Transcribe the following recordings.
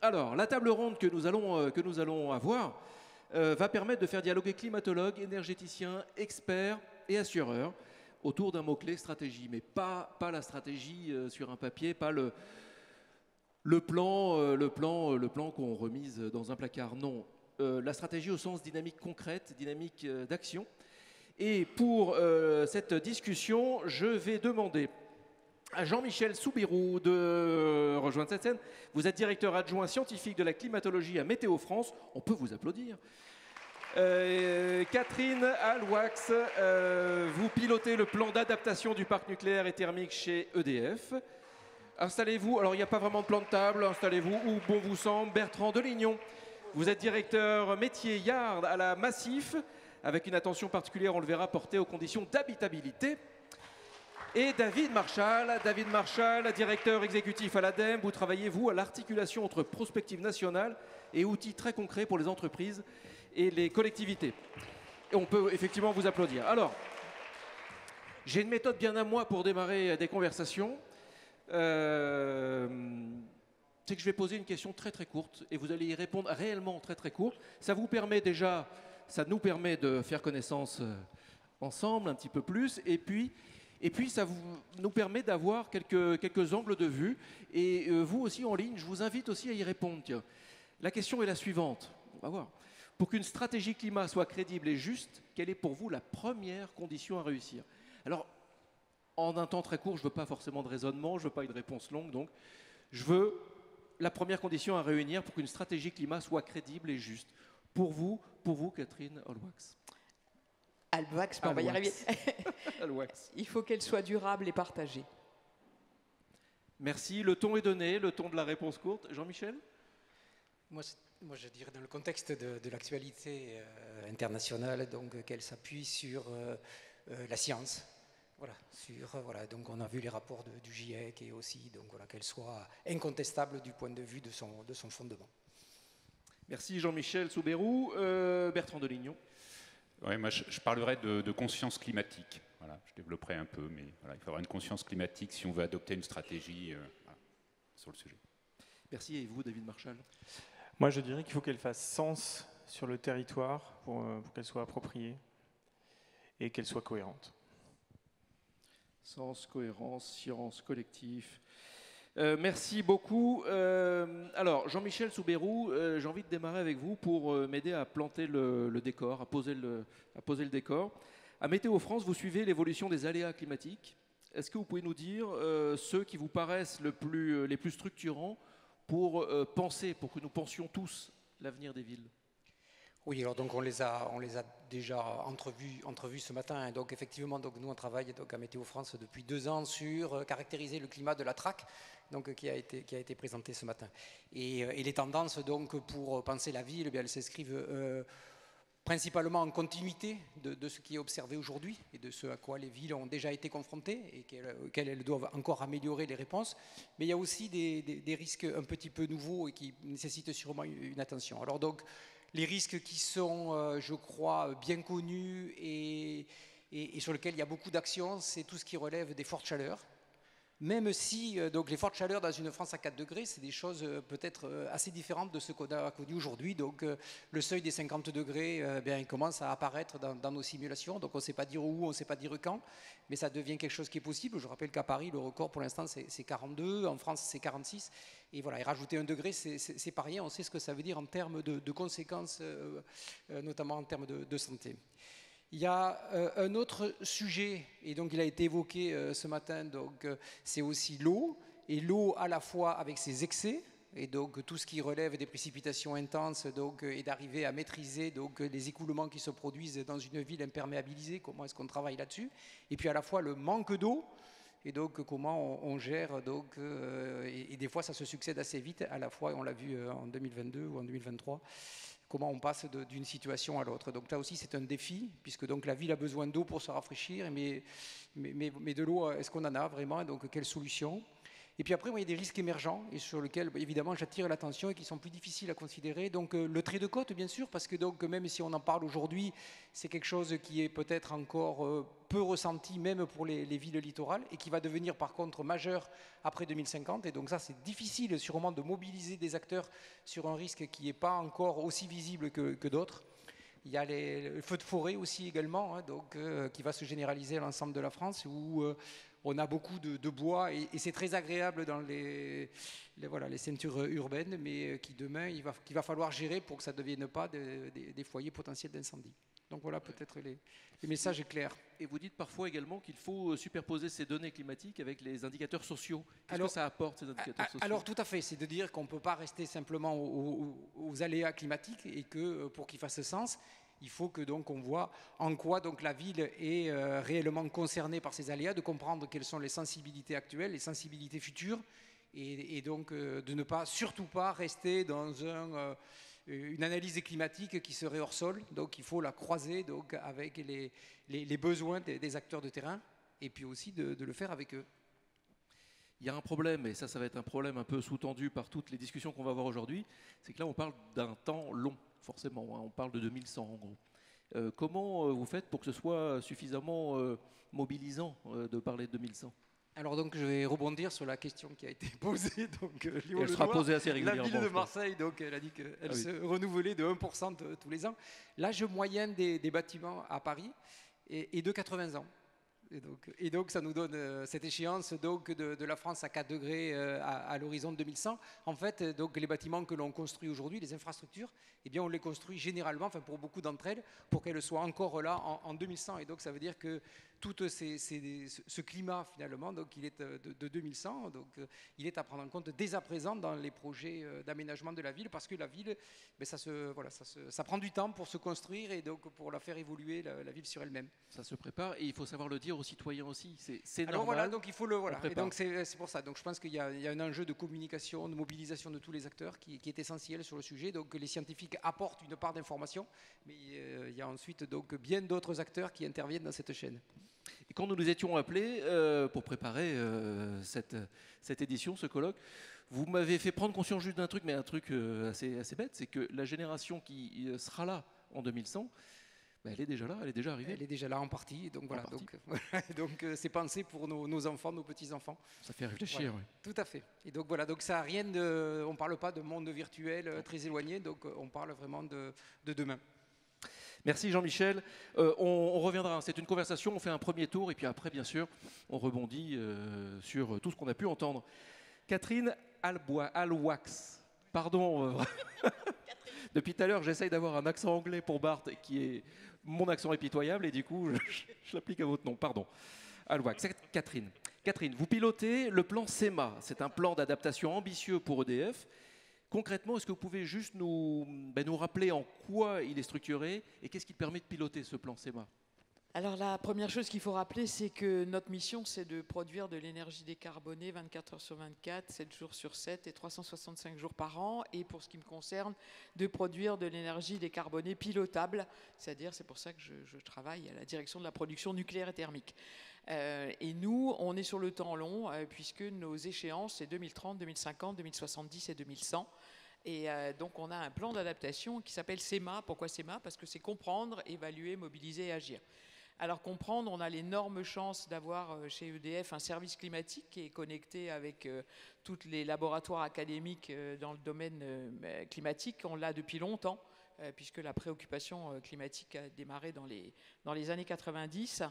Alors, la table ronde que nous allons avoir va permettre de faire dialoguer climatologues, énergéticiens, experts et assureurs autour d'un mot-clé stratégie, mais pas la stratégie sur un papier, pas le plan qu'on remise dans un placard. Non, la stratégie au sens dynamique concrète, dynamique d'action. Et pour cette discussion, je vais demander à Jean-Michel Soubirous de rejoindre cette scène. Vous êtes directeur adjoint scientifique de la climatologie à Météo France. On peut vous applaudir. Catherine Alwax, vous pilotez le plan d'adaptation du parc nucléaire et thermique chez EDF. Installez-vous, alors il n'y a pas vraiment de plan de table, installez-vous où bon vous semble. Bertrand Delignon, vous êtes directeur métier Yard à la Massif, avec une attention particulière, on le verra, portée aux conditions d'habitabilité. Et David Marchal, directeur exécutif à l'ADEME, vous travaillez, vous, à l'articulation entre prospective nationale et outils très concrets pour les entreprises et les collectivités. Et on peut effectivement vous applaudir. Alors, j'ai une méthode bien à moi pour démarrer des conversations. C'est que je vais poser une question très très courte et vous allez y répondre réellement très très court. Ça nous permet de faire connaissance ensemble un petit peu plus et puis ça nous permet d'avoir quelques angles de vue. Et vous aussi en ligne, je vous invite aussi à y répondre. Tiens. La question est la suivante. On va voir. Pour qu'une stratégie climat soit crédible et juste, quelle est pour vous la première condition à réussir? Alors, en un temps très court, je ne veux pas forcément de raisonnement, je ne veux pas une réponse longue. Donc, je veux la première condition à réunir pour qu'une stratégie climat soit crédible et juste. Pour vous Catherine Alwax. Alwax, on va y arriver. Alwax. Il faut qu'elle soit durable et partagée. Merci. Le ton est donné, le ton de la réponse courte. Jean-Michel? Moi, je dirais dans le contexte de l'actualité internationale, donc qu'elle s'appuie sur la science. Voilà, donc on a vu les rapports du GIEC et aussi donc voilà, qu'elle soit incontestable du point de vue de son fondement. Merci Jean-Michel Soubirous. Bertrand Delignon. Ouais, moi, je parlerai de conscience climatique. Voilà, je développerai un peu, mais voilà, il faut avoir une conscience climatique si on veut adopter une stratégie sur le sujet. Merci. Et vous, David Marchal? Moi, je dirais qu'il faut qu'elle fasse sens sur le territoire pour qu'elle soit appropriée et qu'elle soit cohérente. Sens, cohérence, science, collectif. Merci beaucoup. Alors, Jean-Michel Soubirous, j'ai envie de démarrer avec vous pour m'aider à planter le décor, à poser le décor. À Météo France, vous suivez l'évolution des aléas climatiques. Est-ce que vous pouvez nous dire ceux qui vous paraissent les plus structurants pour que nous pensions tous l'avenir des villes? Oui, alors donc on les a déjà entrevus ce matin. Donc effectivement, donc nous on travaille donc à Météo France depuis 2 ans sur caractériser le climat de la TRAC, donc qui a été présenté ce matin. Et les tendances donc pour penser la ville, eh bien elles s'inscrivent principalement en continuité de ce qui est observé aujourd'hui et de ce à quoi les villes ont déjà été confrontées et auxquelles elles doivent encore améliorer les réponses. Mais il y a aussi des risques un petit peu nouveaux et qui nécessitent sûrement une attention. Alors donc les risques qui sont, je crois, bien connus et sur lesquels il y a beaucoup d'actions, c'est tout ce qui relève des fortes chaleurs. Même si donc les fortes chaleurs dans une France à 4 degrés, c'est des choses peut-être assez différentes de ce qu'on a connu aujourd'hui. Donc le seuil des 50 degrés, il commence à apparaître dans nos simulations. Donc on ne sait pas dire où, on ne sait pas dire quand, mais ça devient quelque chose qui est possible. Je rappelle qu'à Paris, le record pour l'instant c'est 42, en France c'est 46. Et voilà, et rajouter 1 degré, c'est pas rien. On sait ce que ça veut dire en termes de conséquences, notamment en termes de santé. Il y a un autre sujet, et donc il a été évoqué ce matin, donc c'est aussi l'eau, et l'eau à la fois avec ses excès, et donc tout ce qui relève des précipitations intenses, donc, et d'arriver à maîtriser donc, les écoulements qui se produisent dans une ville imperméabilisée, comment est-ce qu'on travaille là-dessus, et puis à la fois le manque d'eau, et donc comment on gère, donc, et des fois ça se succède assez vite, à la fois on l'a vu en 2022 ou en 2023, comment on passe d'une situation à l'autre. Donc là aussi c'est un défi, puisque donc la ville a besoin d'eau pour se rafraîchir, mais de l'eau, est-ce qu'on en a vraiment? Donc quelle solution? Et puis après, il y a des risques émergents et sur lesquels, évidemment, j'attire l'attention et qui sont plus difficiles à considérer. Donc le trait de côte, bien sûr, parce que donc, même si on en parle aujourd'hui, c'est quelque chose qui est peut-être encore peu ressenti, même pour les villes littorales, et qui va devenir par contre majeur après 2050. Et donc ça, c'est difficile sûrement de mobiliser des acteurs sur un risque qui n'est pas encore aussi visible que d'autres. Il y a le feu de forêt aussi également, hein, donc, qui va se généraliser à l'ensemble de la France, où on a beaucoup de bois et c'est très agréable dans les ceintures urbaines, mais qui demain, il va falloir gérer pour que ça ne devienne pas des foyers potentiels d'incendie. Donc voilà peut-être les messages clairs. Et vous dites parfois également qu'il faut superposer ces données climatiques avec les indicateurs sociaux. Qu'est-ce que ça apporte, ces indicateurs sociaux? Alors tout à fait, c'est de dire qu'on ne peut pas rester simplement aux aléas climatiques et que pour qu'ils fassent sens, il faut que donc on voit en quoi donc la ville est réellement concernée par ces aléas, de comprendre quelles sont les sensibilités actuelles, les sensibilités futures, et donc de ne pas surtout pas rester dans une analyse climatique qui serait hors sol. Donc il faut la croiser donc avec les besoins des acteurs de terrain, et puis aussi de le faire avec eux. Il y a un problème, et ça va être un problème un peu sous-tendu par toutes les discussions qu'on va avoir aujourd'hui, c'est que là on parle d'un temps long, forcément, hein, on parle de 2100 en gros. Comment vous faites pour que ce soit suffisamment mobilisant de parler de 2100? Alors donc je vais rebondir sur la question qui a été posée. Donc, elle sera posée assez régulièrement. La ville de Marseille, donc, elle a dit qu'elle se renouvelait de 1% tous les ans. L'âge moyen des bâtiments à Paris est de 80 ans. Et donc ça nous donne cette échéance donc, de la France à 4 degrés à l'horizon de 2100. En fait, donc, les bâtiments que l'on construit aujourd'hui, les infrastructures, eh bien, on les construit généralement, enfin, pour beaucoup d'entre elles, pour qu'elles soient encore là en 2100. Et donc ça veut dire que tout ce climat, finalement, donc, il est de 2100, donc, il est à prendre en compte dès à présent dans les projets d'aménagement de la ville, parce que la ville, ça prend du temps pour se construire et donc pour la faire évoluer, la ville sur elle-même. Ça se prépare et il faut savoir le dire aux citoyens aussi. C'est normal. Alors voilà, donc il faut le voilà. Et donc c'est pour ça. Donc je pense qu'il y a un enjeu de communication, de mobilisation de tous les acteurs qui est essentiel sur le sujet. Donc les scientifiques apportent une part d'information, mais il y a ensuite donc bien d'autres acteurs qui interviennent dans cette chaîne. Et quand nous étions appelés pour préparer cette édition, ce colloque, vous m'avez fait prendre conscience juste d'un truc, mais un truc assez bête, c'est que la génération qui sera là en 2100, elle est déjà là, elle est déjà arrivée. Elle est déjà là en partie, donc voilà. Donc c'est pensé pour nos enfants, nos petits-enfants. Ça fait réfléchir, oui. Tout à fait. Et donc voilà, donc ça a rien de, on parle pas de monde virtuel très éloigné, donc on parle vraiment de demain. Merci Jean-Michel. On reviendra, c'est une conversation, on fait un premier tour et puis après, bien sûr, on rebondit sur tout ce qu'on a pu entendre. Catherine Alwax, pardon. Depuis tout à l'heure, j'essaye d'avoir un accent anglais pour Bart qui est mon accent impitoyable et du coup, je l'applique à votre nom, pardon. Alwax, Catherine. Catherine, vous pilotez le plan SEMA, c'est un plan d'adaptation ambitieux pour EDF. Concrètement, est-ce que vous pouvez juste nous rappeler en quoi il est structuré et qu'est-ce qui permet de piloter ce plan SEMA? Alors la première chose qu'il faut rappeler, c'est que notre mission, c'est de produire de l'énergie décarbonée 24 heures sur 24, 7 jours sur 7 et 365 jours par an. Et pour ce qui me concerne, de produire de l'énergie décarbonée pilotable, c'est-à-dire, c'est pour ça que je travaille à la direction de la production nucléaire et thermique. Et nous, on est sur le temps long, puisque nos échéances, c'est 2030, 2050, 2070 et 2100. Et donc, on a un plan d'adaptation qui s'appelle SEMA. Pourquoi SEMA? Parce que c'est comprendre, évaluer, mobiliser et agir. Alors, comprendre, on a l'énorme chance d'avoir chez EDF un service climatique qui est connecté avec tous les laboratoires académiques dans le domaine climatique. On l'a depuis longtemps, puisque la préoccupation climatique a démarré dans les années 90.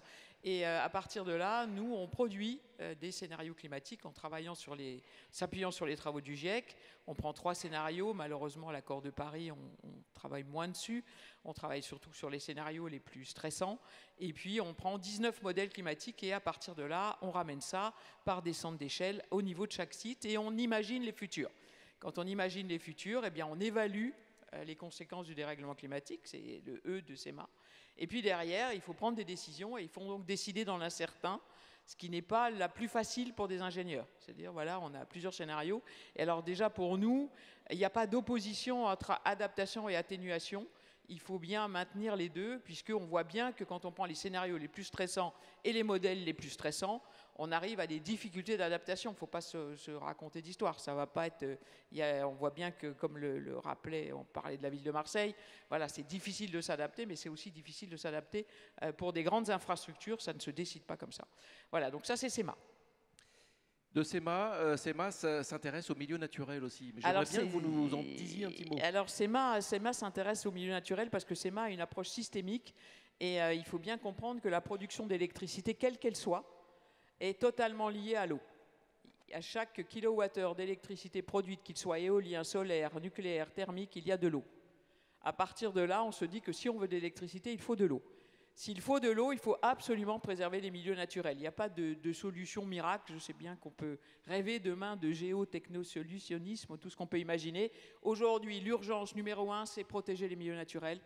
Et à partir de là, nous, on produit des scénarios climatiques en s'appuyant sur les travaux du GIEC. On prend 3 scénarios. Malheureusement, à l'accord de Paris, on travaille moins dessus. On travaille surtout sur les scénarios les plus stressants. Et puis, on prend 19 modèles climatiques et à partir de là, on ramène ça par descente d'échelle au niveau de chaque site et on imagine les futurs. Quand on imagine les futurs, eh bien, on évalue les conséquences du dérèglement climatique, c'est le E de SEMA. Et puis derrière, il faut prendre des décisions et il faut donc décider dans l'incertain, ce qui n'est pas la plus facile pour des ingénieurs. C'est-à-dire, voilà, on a plusieurs scénarios. Et alors déjà, pour nous, il n'y a pas d'opposition entre adaptation et atténuation. Il faut bien maintenir les deux, puisqu'on voit bien que quand on prend les scénarios les plus stressants et les modèles les plus stressants, on arrive à des difficultés d'adaptation. Il ne faut pas se raconter d'histoire. Ça va pas être. On voit bien que, comme le rappelait, on parlait de la ville de Marseille. Voilà, c'est difficile de s'adapter, mais c'est aussi difficile de s'adapter pour des grandes infrastructures. Ça ne se décide pas comme ça. Voilà, donc ça c'est SEMA. De SEMA, SEMA s'intéresse au milieu naturel aussi. Mais j'aimerais bien que vous nous en disiez un petit mot. Alors SEMA s'intéresse au milieu naturel parce que SEMA a une approche systémique et il faut bien comprendre que la production d'électricité, quelle qu'elle soit, est totalement liée à l'eau. À chaque kilowattheure d'électricité produite, qu'il soit éolien, solaire, nucléaire, thermique, il y a de l'eau. À partir de là, on se dit que si on veut de l'électricité, il faut de l'eau. S'il faut de l'eau, il faut absolument préserver les milieux naturels. Il n'y a pas de solution miracle. Je sais bien qu'on peut rêver demain de géotechnosolutionnisme, tout ce qu'on peut imaginer. Aujourd'hui, l'urgence numéro 1, c'est protéger les milieux naturels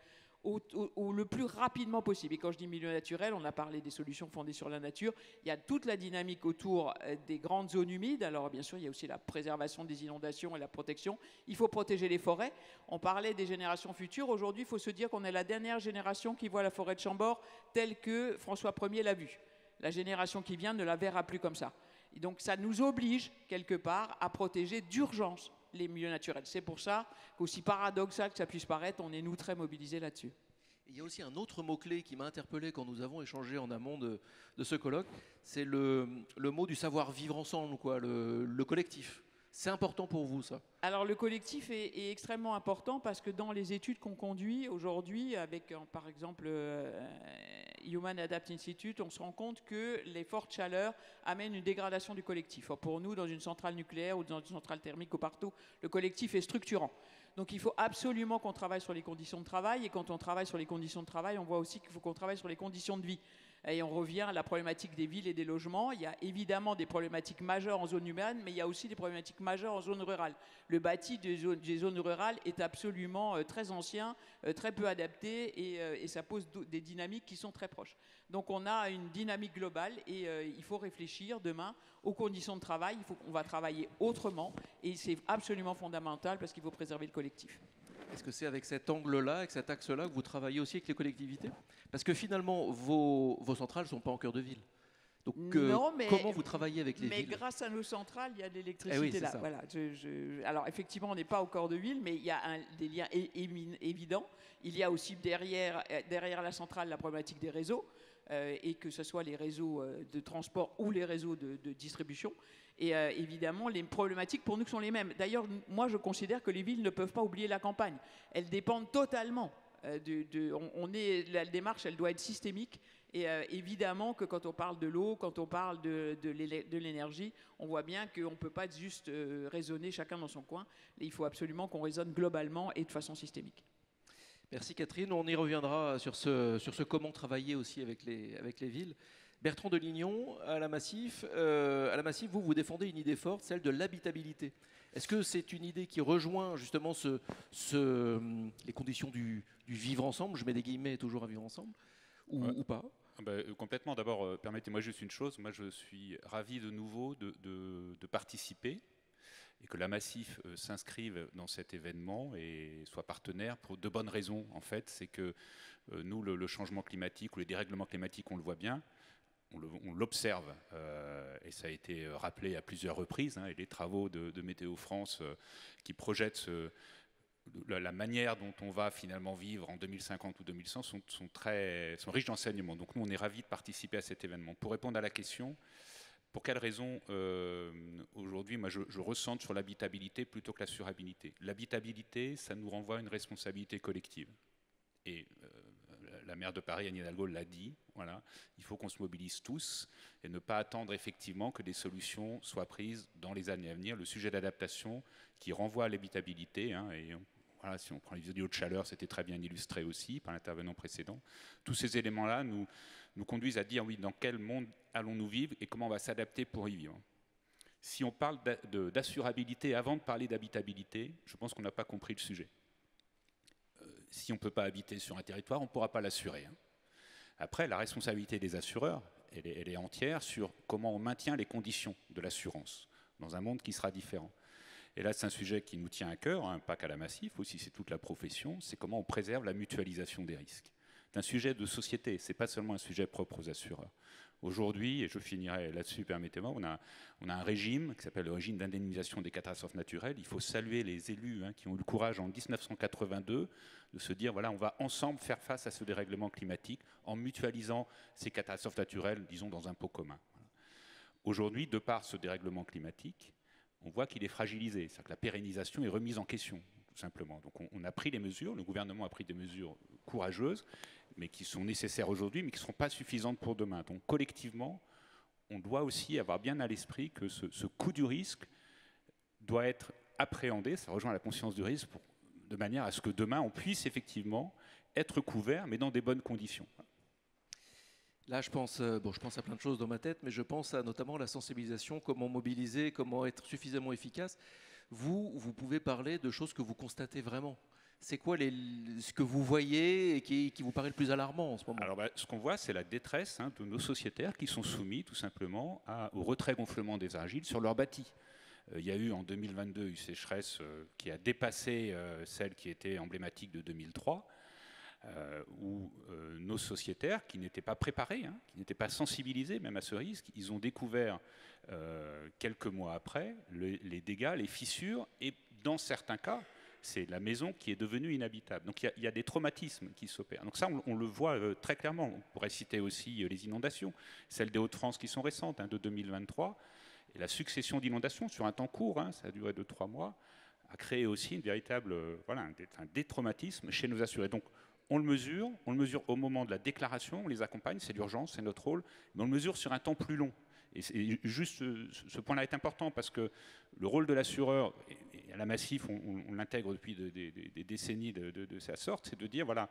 au le plus rapidement possible. Et quand je dis milieu naturel, on a parlé des solutions fondées sur la nature. Il y a toute la dynamique autour des grandes zones humides. Alors bien sûr, il y a aussi la préservation des inondations et la protection. Il faut protéger les forêts. On parlait des générations futures. Aujourd'hui, il faut se dire qu'on est la dernière génération qui voit la forêt de Chambord telle que François Ier l'a vue. La génération qui vient ne la verra plus comme ça. Et donc ça nous oblige, quelque part, à protéger d'urgence les milieux naturels. C'est pour ça qu'aussi paradoxal que ça puisse paraître, on est nous très mobilisés là-dessus. Il y a aussi un autre mot-clé qui m'a interpellé quand nous avons échangé en amont de ce colloque, c'est le mot du savoir vivre ensemble, quoi, le collectif. C'est important pour vous, ça? Alors le collectif est extrêmement important parce que dans les études qu'on conduit aujourd'hui, avec par exemple Human Adapt Institute, on se rend compte que les fortes chaleurs amènent une dégradation du collectif. Or, pour nous, dans une centrale nucléaire ou dans une centrale thermique ou partout, le collectif est structurant. Donc il faut absolument qu'on travaille sur les conditions de travail, et quand on travaille sur les conditions de travail, on voit aussi qu'il faut qu'on travaille sur les conditions de vie. Et on revient à la problématique des villes et des logements. Il y a évidemment des problématiques majeures en zone urbaine, mais il y a aussi des problématiques majeures en zone rurale. Le bâti des zones rurales est absolument très ancien, très peu adapté, et ça pose des dynamiques qui sont très proches. Donc on a une dynamique globale, et il faut réfléchir demain aux conditions de travail. On va travailler autrement, et c'est absolument fondamental parce qu'il faut préserver le collectif. Est-ce que c'est avec cet angle-là, avec cet axe-là, que vous travaillez aussi avec les collectivités? Parce que finalement, vos centrales ne sont pas en cœur de ville. Donc non, comment vous travaillez avec les villes? Mais grâce à nos centrales, il y a de l'électricité là. Voilà, alors effectivement, on n'est pas au cœur de ville, mais il y a des liens évidents. Il y a aussi derrière la centrale la problématique des réseaux, et que ce soit les réseaux de transport ou les réseaux de distribution. Et évidemment, les problématiques pour nous sont les mêmes. D'ailleurs, moi, je considère que les villes ne peuvent pas oublier la campagne. Elles dépendent totalement. La démarche, elle doit être systémique. Et évidemment que quand on parle de l'eau, quand on parle de l'énergie, on voit bien qu'on ne peut pas juste raisonner chacun dans son coin. Il faut absolument qu'on raisonne globalement et de façon systémique. Merci Catherine. On y reviendra sur ce comment travailler aussi avec les villes. Bertrand Delignon, à la Massif, vous défendez une idée forte, celle de l'habitabilité. Est-ce que c'est une idée qui rejoint justement les conditions du vivre ensemble, je mets des guillemets, toujours à vivre ensemble, ou pas? Complètement. D'abord, permettez-moi juste une chose. Moi, je suis ravi de nouveau de participer et que la Massif s'inscrive dans cet événement et soit partenaire pour de bonnes raisons. En fait, c'est que nous, le changement climatique ou les dérèglements climatiques, on le voit bien. On l'observe, et ça a été rappelé à plusieurs reprises, et les travaux de Météo France qui projettent la manière dont on va finalement vivre en 2050 ou 2100 sont riches d'enseignements. Donc nous, on est ravis de participer à cet événement. Pour répondre à la question, pour quelles raisons aujourd'hui, moi je ressens sur l'habitabilité plutôt que l'assurabilité. L'habitabilité, ça nous renvoie à une responsabilité collective. Et la maire de Paris, Anne Hidalgo, l'a dit, voilà, il faut qu'on se mobilise tous et ne pas attendre effectivement que des solutions soient prises dans les années à venir. Le sujet d'adaptation qui renvoie à l'habitabilité, et voilà, si on prend les vidéos de chaleur, c'était très bien illustré aussi par l'intervenant précédent. Tous ces éléments-là nous conduisent à dire, oui, dans quel monde allons-nous vivre et comment on va s'adapter pour y vivre. Si on parle d'assurabilité avant de parler d'habitabilité, je pense qu'on n'a pas compris le sujet. Si on ne peut pas habiter sur un territoire, on ne pourra pas l'assurer. Après, la responsabilité des assureurs, elle est entière sur comment on maintient les conditions de l'assurance dans un monde qui sera différent. Et là, c'est un sujet qui nous tient à cœur, pas qu'à la Massif, aussi c'est toute la profession, c'est comment on préserve la mutualisation des risques. d'un sujet de société, ce n'est pas seulement un sujet propre aux assureurs. Aujourd'hui, et je finirai là-dessus, permettez-moi, on a un régime qui s'appelle le régime d'indemnisation des catastrophes naturelles. Il faut saluer les élus qui ont eu le courage en 1982 de se dire, voilà, on va ensemble faire face à ce dérèglement climatique en mutualisant ces catastrophes naturelles, disons, dans un pot commun. Voilà. Aujourd'hui, de par ce dérèglement climatique, on voit qu'il est fragilisé, c'est-à-dire que la pérennisation est remise en question, tout simplement. Donc on a pris des mesures, le gouvernement a pris des mesures courageuses, mais qui sont nécessaires aujourd'hui, mais qui ne seront pas suffisantes pour demain. Donc collectivement, on doit aussi avoir bien à l'esprit que ce coût du risque doit être appréhendé, ça rejoint la conscience du risque, de manière à ce que demain, on puisse effectivement être couvert, mais dans des bonnes conditions. Là, je pense à plein de choses dans ma tête, mais je pense à notamment la sensibilisation, comment mobiliser, comment être suffisamment efficace. Vous pouvez parler de choses que vous constatez vraiment. C'est quoi ce que vous voyez et qui vous paraît le plus alarmant en ce moment? Alors, ce qu'on voit, c'est la détresse de nos sociétaires qui sont soumis tout simplement au retrait-gonflement des argiles sur leur bâti. Il y a eu en 2022 une sécheresse qui a dépassé celle qui était emblématique de 2003, où nos sociétaires, qui n'étaient pas préparés, qui n'étaient pas sensibilisés même à ce risque, ils ont découvert quelques mois après les dégâts, les fissures, et dans certains cas, c'est la maison qui est devenue inhabitable. Donc il y a des traumatismes qui s'opèrent. Donc ça, on le voit très clairement. On pourrait citer aussi les inondations, celles des Hauts-de-France qui sont récentes, de 2023. Et la succession d'inondations sur un temps court, ça a duré 2-3 mois, a créé aussi une véritable, des traumatismes chez nos assurés. Donc on le mesure au moment de la déclaration, on les accompagne, c'est l'urgence, c'est notre rôle, mais on le mesure sur un temps plus long. Et juste ce point-là est important parce que le rôle de l'assureur, et à la Massif, on l'intègre depuis des décennies de sa sorte, c'est de dire, voilà,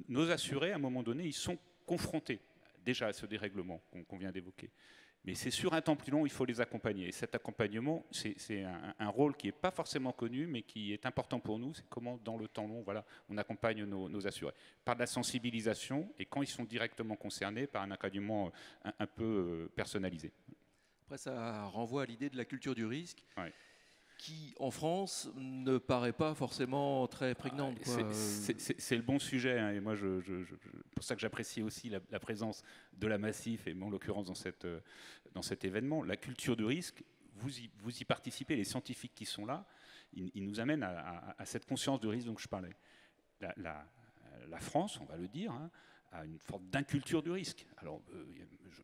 nos assurés, à un moment donné, ils sont confrontés déjà à ce dérèglement qu'on vient d'évoquer. Mais c'est sur un temps plus long, il faut les accompagner. Et cet accompagnement, c'est un rôle qui n'est pas forcément connu, mais qui est important pour nous. C'est comment, dans le temps long, voilà, on accompagne nos assurés. Par de la sensibilisation, et quand ils sont directement concernés, par un accompagnement un peu personnalisé. Après, ça renvoie à l'idée de la culture du risque, ouais, qui, en France, ne paraît pas forcément très prégnante. C'est le bon sujet, et moi, pour ça que j'apprécie aussi la présence de la Massif, et en l'occurrence dans cet événement. La culture du risque, vous y participez, les scientifiques qui sont là, ils nous amènent à cette conscience du risque dont je parlais. La France, on va le dire, a une forme d'inculture du risque. Alors,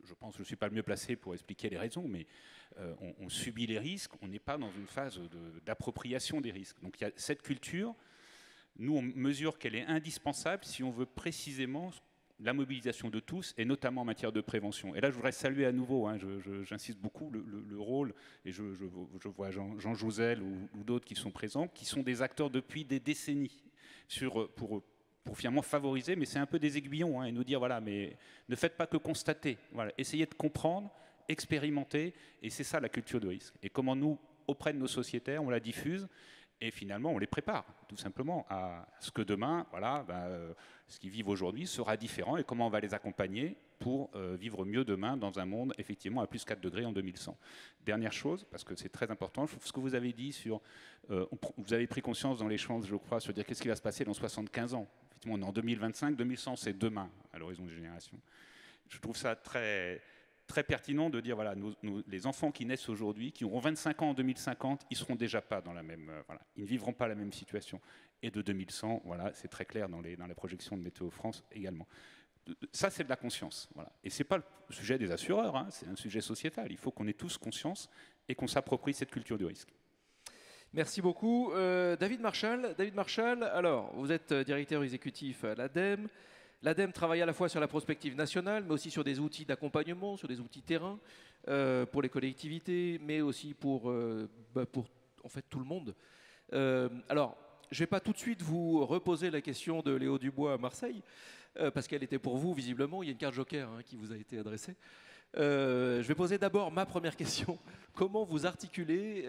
je pense que je ne suis pas le mieux placé pour expliquer les raisons, mais on subit les risques, on n'est pas dans une phase d'appropriation des risques. Donc il y a cette culture, nous on mesure qu'elle est indispensable si on veut précisément la mobilisation de tous, et notamment en matière de prévention. Et là, je voudrais saluer à nouveau, j'insiste beaucoup, le rôle, et je vois Jean Jouzel ou d'autres qui sont présents, qui sont des acteurs depuis des décennies pour finalement favoriser, mais c'est un peu des aiguillons, et nous dire, voilà, mais ne faites pas que constater, voilà, essayez de comprendre, expérimenter, et c'est ça la culture de risque. Et comment nous, auprès de nos sociétaires, on la diffuse, et finalement on les prépare, tout simplement, à ce que demain, voilà, ce qu'ils vivent aujourd'hui sera différent, et comment on va les accompagner pour vivre mieux demain dans un monde, effectivement, à plus 4 degrés en 2100. Dernière chose, parce que c'est très important, ce que vous avez dit sur... vous avez pris conscience dans l'échange, je crois, sur dire qu'est-ce qui va se passer dans 75 ans. Effectivement, on est en 2025, 2100, c'est demain, à l'horizon des générations. Je trouve ça très, très pertinent de dire, voilà, les enfants qui naissent aujourd'hui, qui auront 25 ans en 2050, ils ne seront déjà pas dans la même... ils ne vivront pas la même situation. Et de 2100, voilà, c'est très clair dans la projection de Météo France également. Ça, c'est de la conscience. Voilà. Et ce n'est pas le sujet des assureurs, c'est un sujet sociétal. Il faut qu'on ait tous conscience et qu'on s'approprie cette culture du risque. Merci beaucoup. David Marchal, alors, vous êtes directeur exécutif à l'ADEME. L'ADEME travaille à la fois sur la prospective nationale, mais aussi sur des outils d'accompagnement, sur des outils terrain pour les collectivités, mais aussi pour en fait, tout le monde. Alors, je ne vais pas tout de suite vous reposer la question de Léo Dubois à Marseille, parce qu'elle était pour vous, visiblement. Il y a une carte joker qui vous a été adressée. Je vais poser d'abord ma première question. Comment vous articulez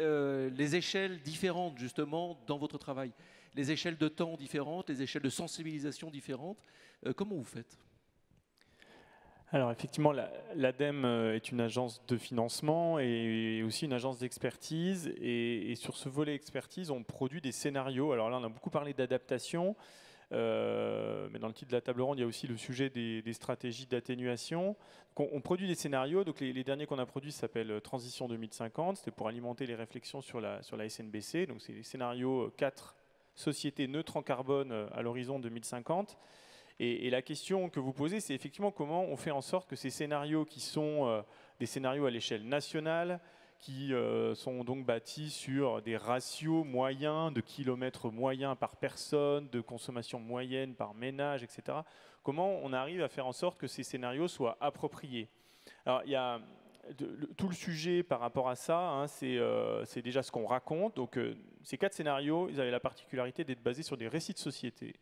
les échelles différentes, justement, dans votre travail? Les échelles de temps différentes, les échelles de sensibilisation différentes. Comment vous faites? Alors effectivement, l'ADEME est une agence de financement et aussi une agence d'expertise. Et sur ce volet expertise, on produit des scénarios. Alors là, on a beaucoup parlé d'adaptation. Mais dans le titre de la table ronde, il y a aussi le sujet des stratégies d'atténuation. On produit des scénarios. Donc les derniers qu'on a produits s'appellent Transition 2050. C'était pour alimenter les réflexions sur la SNBC. Donc c'est les scénarios 4 sociétés neutres en carbone à l'horizon 2050. Et la question que vous posez, c'est effectivement comment on fait en sorte que ces scénarios qui sont des scénarios à l'échelle nationale, qui sont donc bâtis sur des ratios moyens de kilomètres moyens par personne, de consommation moyenne par ménage, etc. Comment on arrive à faire en sorte que ces scénarios soient appropriés? Alors, il y a tout le sujet par rapport à ça, hein, c'est déjà ce qu'on raconte. Donc, ces 4 scénarios, ils avaient la particularité d'être basés sur des récits de société.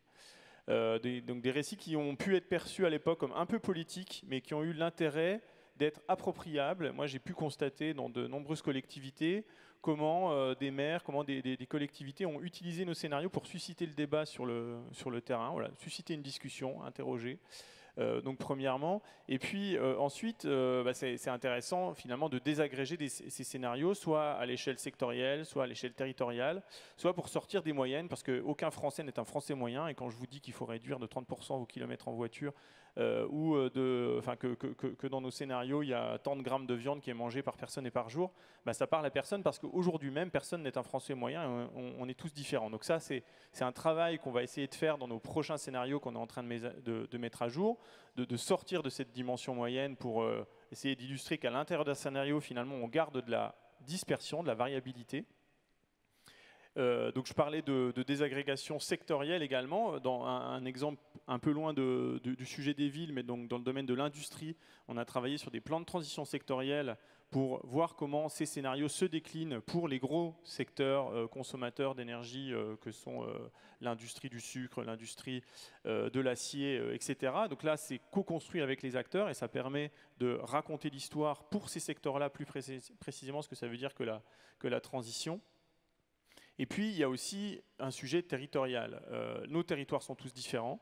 Donc des récits qui ont pu être perçus à l'époque comme un peu politiques, mais qui ont eu l'intérêt d'être appropriables. Moi, j'ai pu constater dans de nombreuses collectivités comment des maires, comment des collectivités ont utilisé nos scénarios pour susciter le débat sur le terrain, voilà, susciter une discussion, interroger. Donc premièrement, et puis ensuite, c'est intéressant finalement de désagréger ces scénarios, soit à l'échelle sectorielle, soit à l'échelle territoriale, soit pour sortir des moyennes, parce qu'aucun Français n'est un Français moyen, et quand je vous dis qu'il faut réduire de 30% vos kilomètres en voiture, ou que dans nos scénarios, il y a tant de grammes de viande qui est mangée par personne et par jour, ça parle à personne, parce qu'aujourd'hui même, personne n'est un Français moyen, on est tous différents. Donc ça, c'est un travail qu'on va essayer de faire dans nos prochains scénarios qu'on est en train de mettre à jour, de sortir de cette dimension moyenne pour essayer d'illustrer qu'à l'intérieur d'un scénario, finalement, on garde de la dispersion, de la variabilité. Donc je parlais de désagrégation sectorielle également. Dans un exemple un peu loin du sujet des villes, mais donc dans le domaine de l'industrie, on a travaillé sur des plans de transition sectorielle pour voir comment ces scénarios se déclinent pour les gros secteurs consommateurs d'énergie que sont l'industrie du sucre, l'industrie de l'acier, etc. Donc là, c'est co-construit avec les acteurs et ça permet de raconter l'histoire pour ces secteurs-là plus précisément ce que ça veut dire que la transition. Et puis, il y a aussi un sujet territorial. Nos territoires sont tous différents,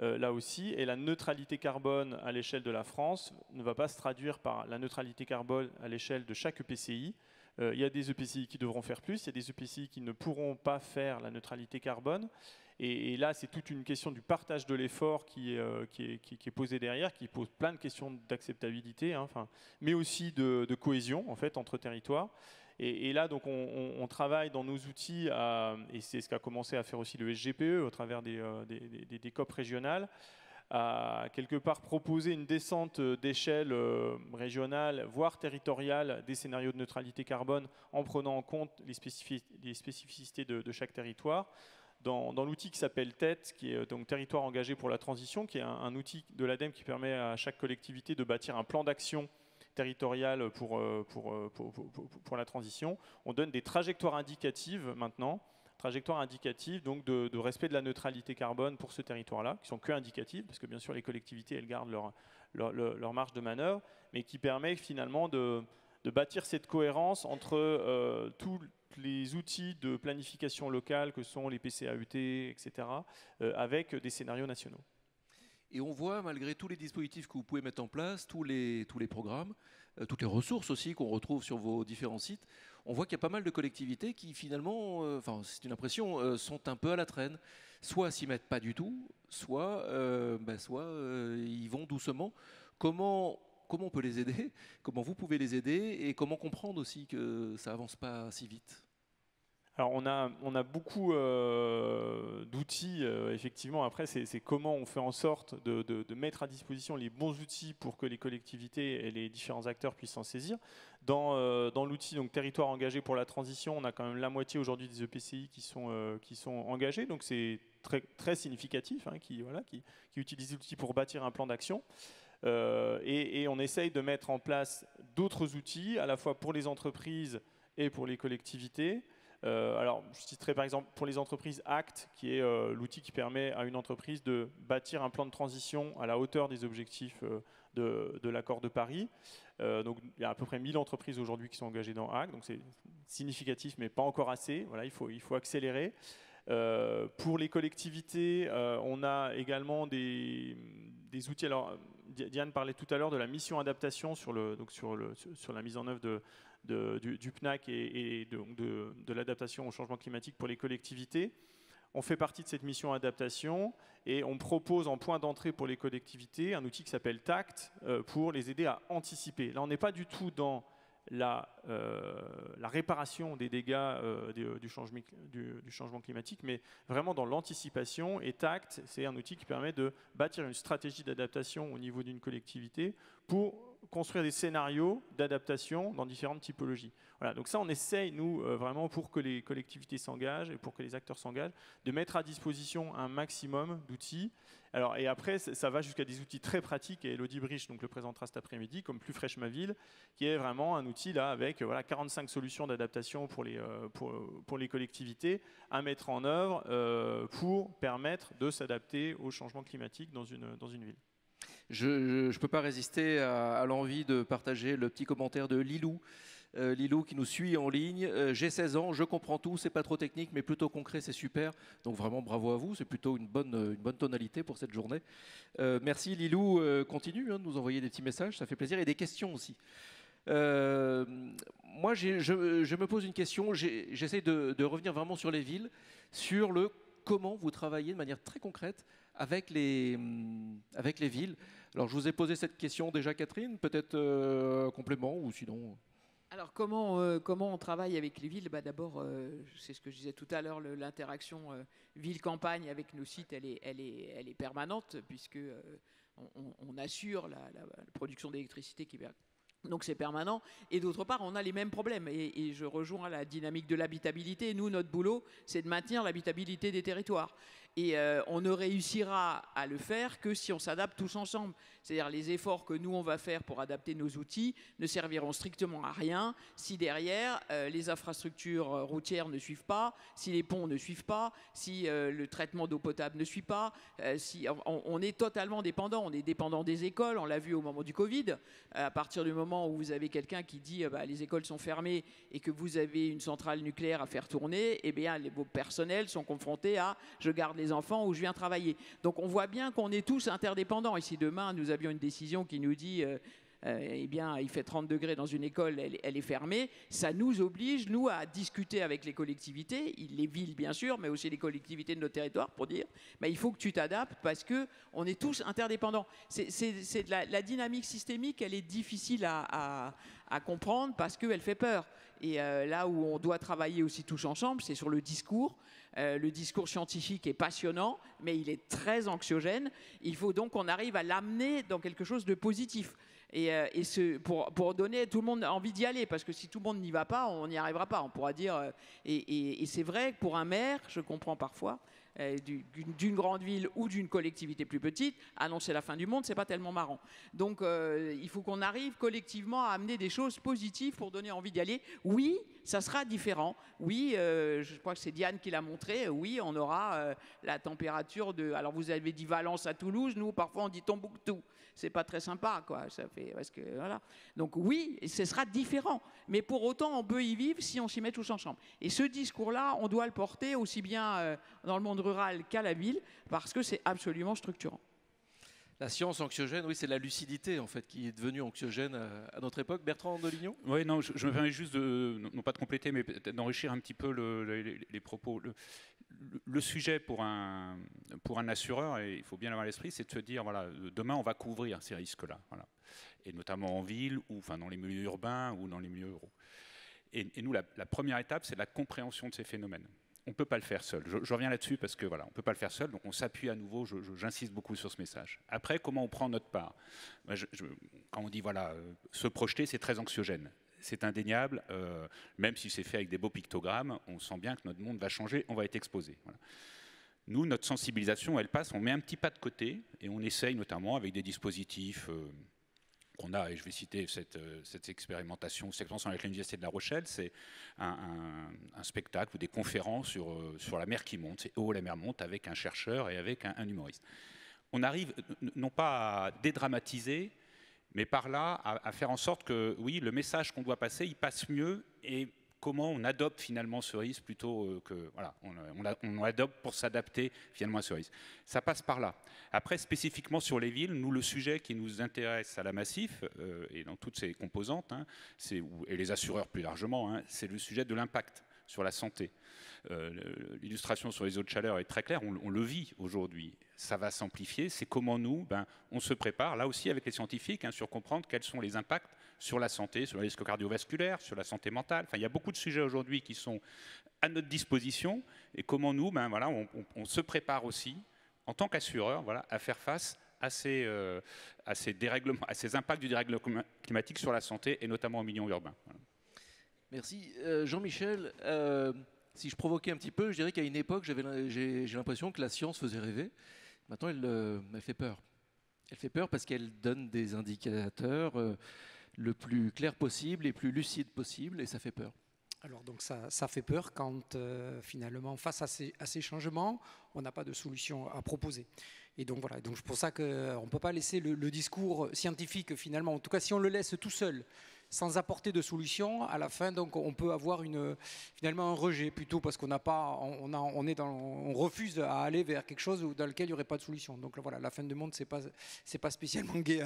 là aussi, et la neutralité carbone à l'échelle de la France ne va pas se traduire par la neutralité carbone à l'échelle de chaque EPCI. Il y a des EPCI qui devront faire plus, il y a des EPCI qui ne pourront pas faire la neutralité carbone. Et là, c'est toute une question du partage de l'effort qui est posée derrière, qui pose plein de questions d'acceptabilité, hein, mais aussi de cohésion en fait, entre territoires. Et là, donc, on travaille dans nos outils, et c'est ce qu'a commencé à faire aussi le SGPE au travers des COP régionales, à quelque part proposer une descente d'échelle régionale, voire territoriale, des scénarios de neutralité carbone en prenant en compte les spécificités de chaque territoire. Dans l'outil qui s'appelle TET, qui est donc Territoire engagé pour la transition, qui est un outil de l'ADEME qui permet à chaque collectivité de bâtir un plan d'action territoriale pour la transition. On donne des trajectoires indicatives maintenant, trajectoires indicatives donc de respect de la neutralité carbone pour ce territoire-là, qui sont que indicatives, parce que bien sûr les collectivités elles gardent leur marge de manœuvre, mais qui permet finalement de bâtir cette cohérence entre tous les outils de planification locale que sont les PCAET, etc., avec des scénarios nationaux. Et on voit, malgré tous les dispositifs que vous pouvez mettre en place, tous les programmes, toutes les ressources aussi qu'on retrouve sur vos différents sites, on voit qu'il y a pas mal de collectivités qui finalement, c'est une impression, sont un peu à la traîne. Soit s'y mettent pas du tout, soit ils vont doucement. Comment on peut les aider? Comment vous pouvez les aider? Et comment comprendre aussi que ça avance pas si vite? Alors on a beaucoup d'outils, effectivement. Après, c'est comment on fait en sorte de mettre à disposition les bons outils pour que les collectivités et les différents acteurs puissent s'en saisir. Dans l'outil donc Territoire engagé pour la transition, on a quand même la moitié aujourd'hui des EPCI qui sont engagés, donc c'est très, très significatif, hein, qui utilisent l'outil pour bâtir un plan d'action. Et on essaye de mettre en place d'autres outils, à la fois pour les entreprises et pour les collectivités. Alors, je citerai par exemple pour les entreprises ACT, qui est l'outil qui permet à une entreprise de bâtir un plan de transition à la hauteur des objectifs de l'accord de Paris. Donc, il y a à peu près 1000 entreprises aujourd'hui qui sont engagées dans ACT, donc c'est significatif, mais pas encore assez. Voilà, il faut accélérer. Pour les collectivités, on a également des outils. Alors, Diane parlait tout à l'heure de la mission adaptation sur la mise en œuvre du PNAC et de l'adaptation au changement climatique pour les collectivités. On fait partie de cette mission adaptation et on propose en point d'entrée pour les collectivités un outil qui s'appelle TACT pour les aider à anticiper. Là, on n'est pas du tout dans la réparation des dégâts du changement climatique, mais vraiment dans l'anticipation. Et TACT, c'est un outil qui permet de bâtir une stratégie d'adaptation au niveau d'une collectivité pour construire des scénarios d'adaptation dans différentes typologies. Voilà, donc ça, on essaye, nous, vraiment, pour que les collectivités s'engagent et pour que les acteurs s'engagent, de mettre à disposition un maximum d'outils. Alors, et après, ça va jusqu'à des outils très pratiques, et Elodie Brich donc, le présentera cet après-midi, comme Plus Fraîche Ma Ville, qui est vraiment un outil là, avec voilà, 45 solutions d'adaptation pour les collectivités à mettre en œuvre pour permettre de s'adapter au changement climatique dans une ville. Je ne peux pas résister à l'envie de partager le petit commentaire de Lilou. Lilou qui nous suit en ligne. J'ai 16 ans, je comprends tout, c'est pas trop technique, mais plutôt concret, c'est super. Donc vraiment bravo à vous, c'est plutôt une bonne tonalité pour cette journée. Merci Lilou, continue de nous envoyer des petits messages, ça fait plaisir, et des questions aussi. Moi, je me pose une question, j'essaie de revenir vraiment sur les villes, sur le comment vous travaillez de manière très concrète avec les villes. Alors, je vous ai posé cette question déjà, Catherine, peut-être complément ou sinon... Alors, comment on travaille avec les villes? D'abord, c'est ce que je disais tout à l'heure, l'interaction ville-campagne avec nos sites, elle est permanente, puisque on assure la production d'électricité qui va... Donc c'est permanent. Et d'autre part, on a les mêmes problèmes. Et je rejoins la dynamique de l'habitabilité. Nous, notre boulot, c'est de maintenir l'habitabilité des territoires. Et on ne réussira à le faire que si on s'adapte tous ensemble. C'est-à-dire les efforts que nous, on va faire pour adapter nos outils ne serviront strictement à rien si derrière, les infrastructures routières ne suivent pas, si les ponts ne suivent pas, si le traitement d'eau potable ne suit pas. Si on est totalement dépendant. On est dépendant des écoles. On l'a vu au moment du Covid. À partir du moment où vous avez quelqu'un qui dit les écoles sont fermées et que vous avez une centrale nucléaire à faire tourner, eh bien, vos personnels sont confrontés à « je garde les enfants ou je viens travailler ». Donc on voit bien qu'on est tous interdépendants. Et si demain nous avions une décision qui nous dit eh bien, il fait 30 degrés dans une école, elle est fermée, ça nous oblige, nous, à discuter avec les collectivités, les villes bien sûr, mais aussi les collectivités de nos territoires, pour dire il faut que tu t'adaptes parce qu'on est tous interdépendants. C'est la dynamique systémique, elle est difficile à comprendre parce qu'elle fait peur. Et là où on doit travailler aussi tous ensemble, c'est sur le discours. Le discours scientifique est passionnant, mais il est très anxiogène. Il faut donc qu'on arrive à l'amener dans quelque chose de positif. Pour donner tout le monde envie d'y aller, parce que si tout le monde n'y va pas, on n'y arrivera pas. On pourra dire, et c'est vrai que pour un maire, je comprends parfois, d'une grande ville ou d'une collectivité plus petite, annoncer la fin du monde, c'est pas tellement marrant. Donc il faut qu'on arrive collectivement à amener des choses positives pour donner envie d'y aller. Oui, ça sera différent. Oui, je crois que c'est Diane qui l'a montré. Oui, on aura la température de... Alors vous avez dit Valence à Toulouse, nous parfois on dit Tombouctou. C'est pas très sympa, quoi. Ça fait, parce que, voilà. Donc oui, ce sera différent. Mais pour autant, on peut y vivre si on s'y met tous ensemble. Et ce discours-là, on doit le porter aussi bien dans le monde rural qu'à la ville, parce que c'est absolument structurant. La science anxiogène, oui, c'est la lucidité en fait qui est devenue anxiogène à notre époque. Bertrand Delignon ? Oui, non, je me permets juste non pas de compléter, mais peut-être d'enrichir un petit peu les propos. Le sujet pour un assureur, et il faut bien l'avoir à l'esprit, c'est de se dire, voilà, demain on va couvrir ces risques-là, voilà. Et notamment en ville, ou enfin dans les milieux urbains ou dans les milieux ruraux. Et nous, la première étape, c'est la compréhension de ces phénomènes. On ne peut pas le faire seul. Je reviens là-dessus parce que voilà, on ne peut pas le faire seul, donc on s'appuie à nouveau, j'insiste beaucoup sur ce message. Après, comment on prend notre part ? Quand on dit, voilà, se projeter, c'est très anxiogène. C'est indéniable, même si c'est fait avec des beaux pictogrammes, on sent bien que notre monde va changer, on va être exposé. Voilà. Nous, notre sensibilisation, elle passe, on met un petit pas de côté, et on essaye notamment avec des dispositifs... qu'on a, et je vais citer cette expérimentation avec l'Université de La Rochelle, c'est un spectacle ou des conférences sur la mer qui monte. C'est Oh, la mer monte, avec un chercheur et avec un humoriste. On arrive non pas à dédramatiser, mais par là à faire en sorte que, oui, le message qu'on doit passer, il passe mieux, et comment on adopte finalement ce risque plutôt que... Voilà, on adopte pour s'adapter finalement à ce risque. Ça passe par là. Après, spécifiquement sur les villes, nous, le sujet qui nous intéresse à la Massif, et dans toutes ses composantes, et les assureurs plus largement, c'est le sujet de l'impact sur la santé. L'illustration sur les eaux de chaleur est très claire, on le vit aujourd'hui. Ça va s'amplifier, c'est comment nous, on se prépare, là aussi avec les scientifiques, sur comprendre quels sont les impacts sur la santé, sur le risque cardiovasculaire, sur la santé mentale. Enfin, il y a beaucoup de sujets aujourd'hui qui sont à notre disposition et comment nous, on se prépare aussi en tant qu'assureur, à faire face à ces dérèglements, à ces impacts du dérèglement climatique sur la santé et notamment en milieu urbain. Voilà. Merci. Jean-Michel, si je provoquais un petit peu, je dirais qu'à une époque, j'ai l'impression que la science faisait rêver. Maintenant, elle fait peur. Elle fait peur parce qu'elle donne des indicateurs le plus clair possible et plus lucide possible, et ça fait peur. Alors donc ça fait peur quand finalement face à ces changements, on n'a pas de solution à proposer. Et donc voilà, donc c'est pour ça qu'on ne peut pas laisser le discours scientifique finalement, en tout cas si on le laisse tout seul, sans apporter de solution, à la fin, donc, on peut avoir finalement un rejet plutôt parce qu'on n'a pas, on refuse à aller vers quelque chose dans lequel il n'y aurait pas de solution. Donc voilà, la fin du monde, c'est pas spécialement gai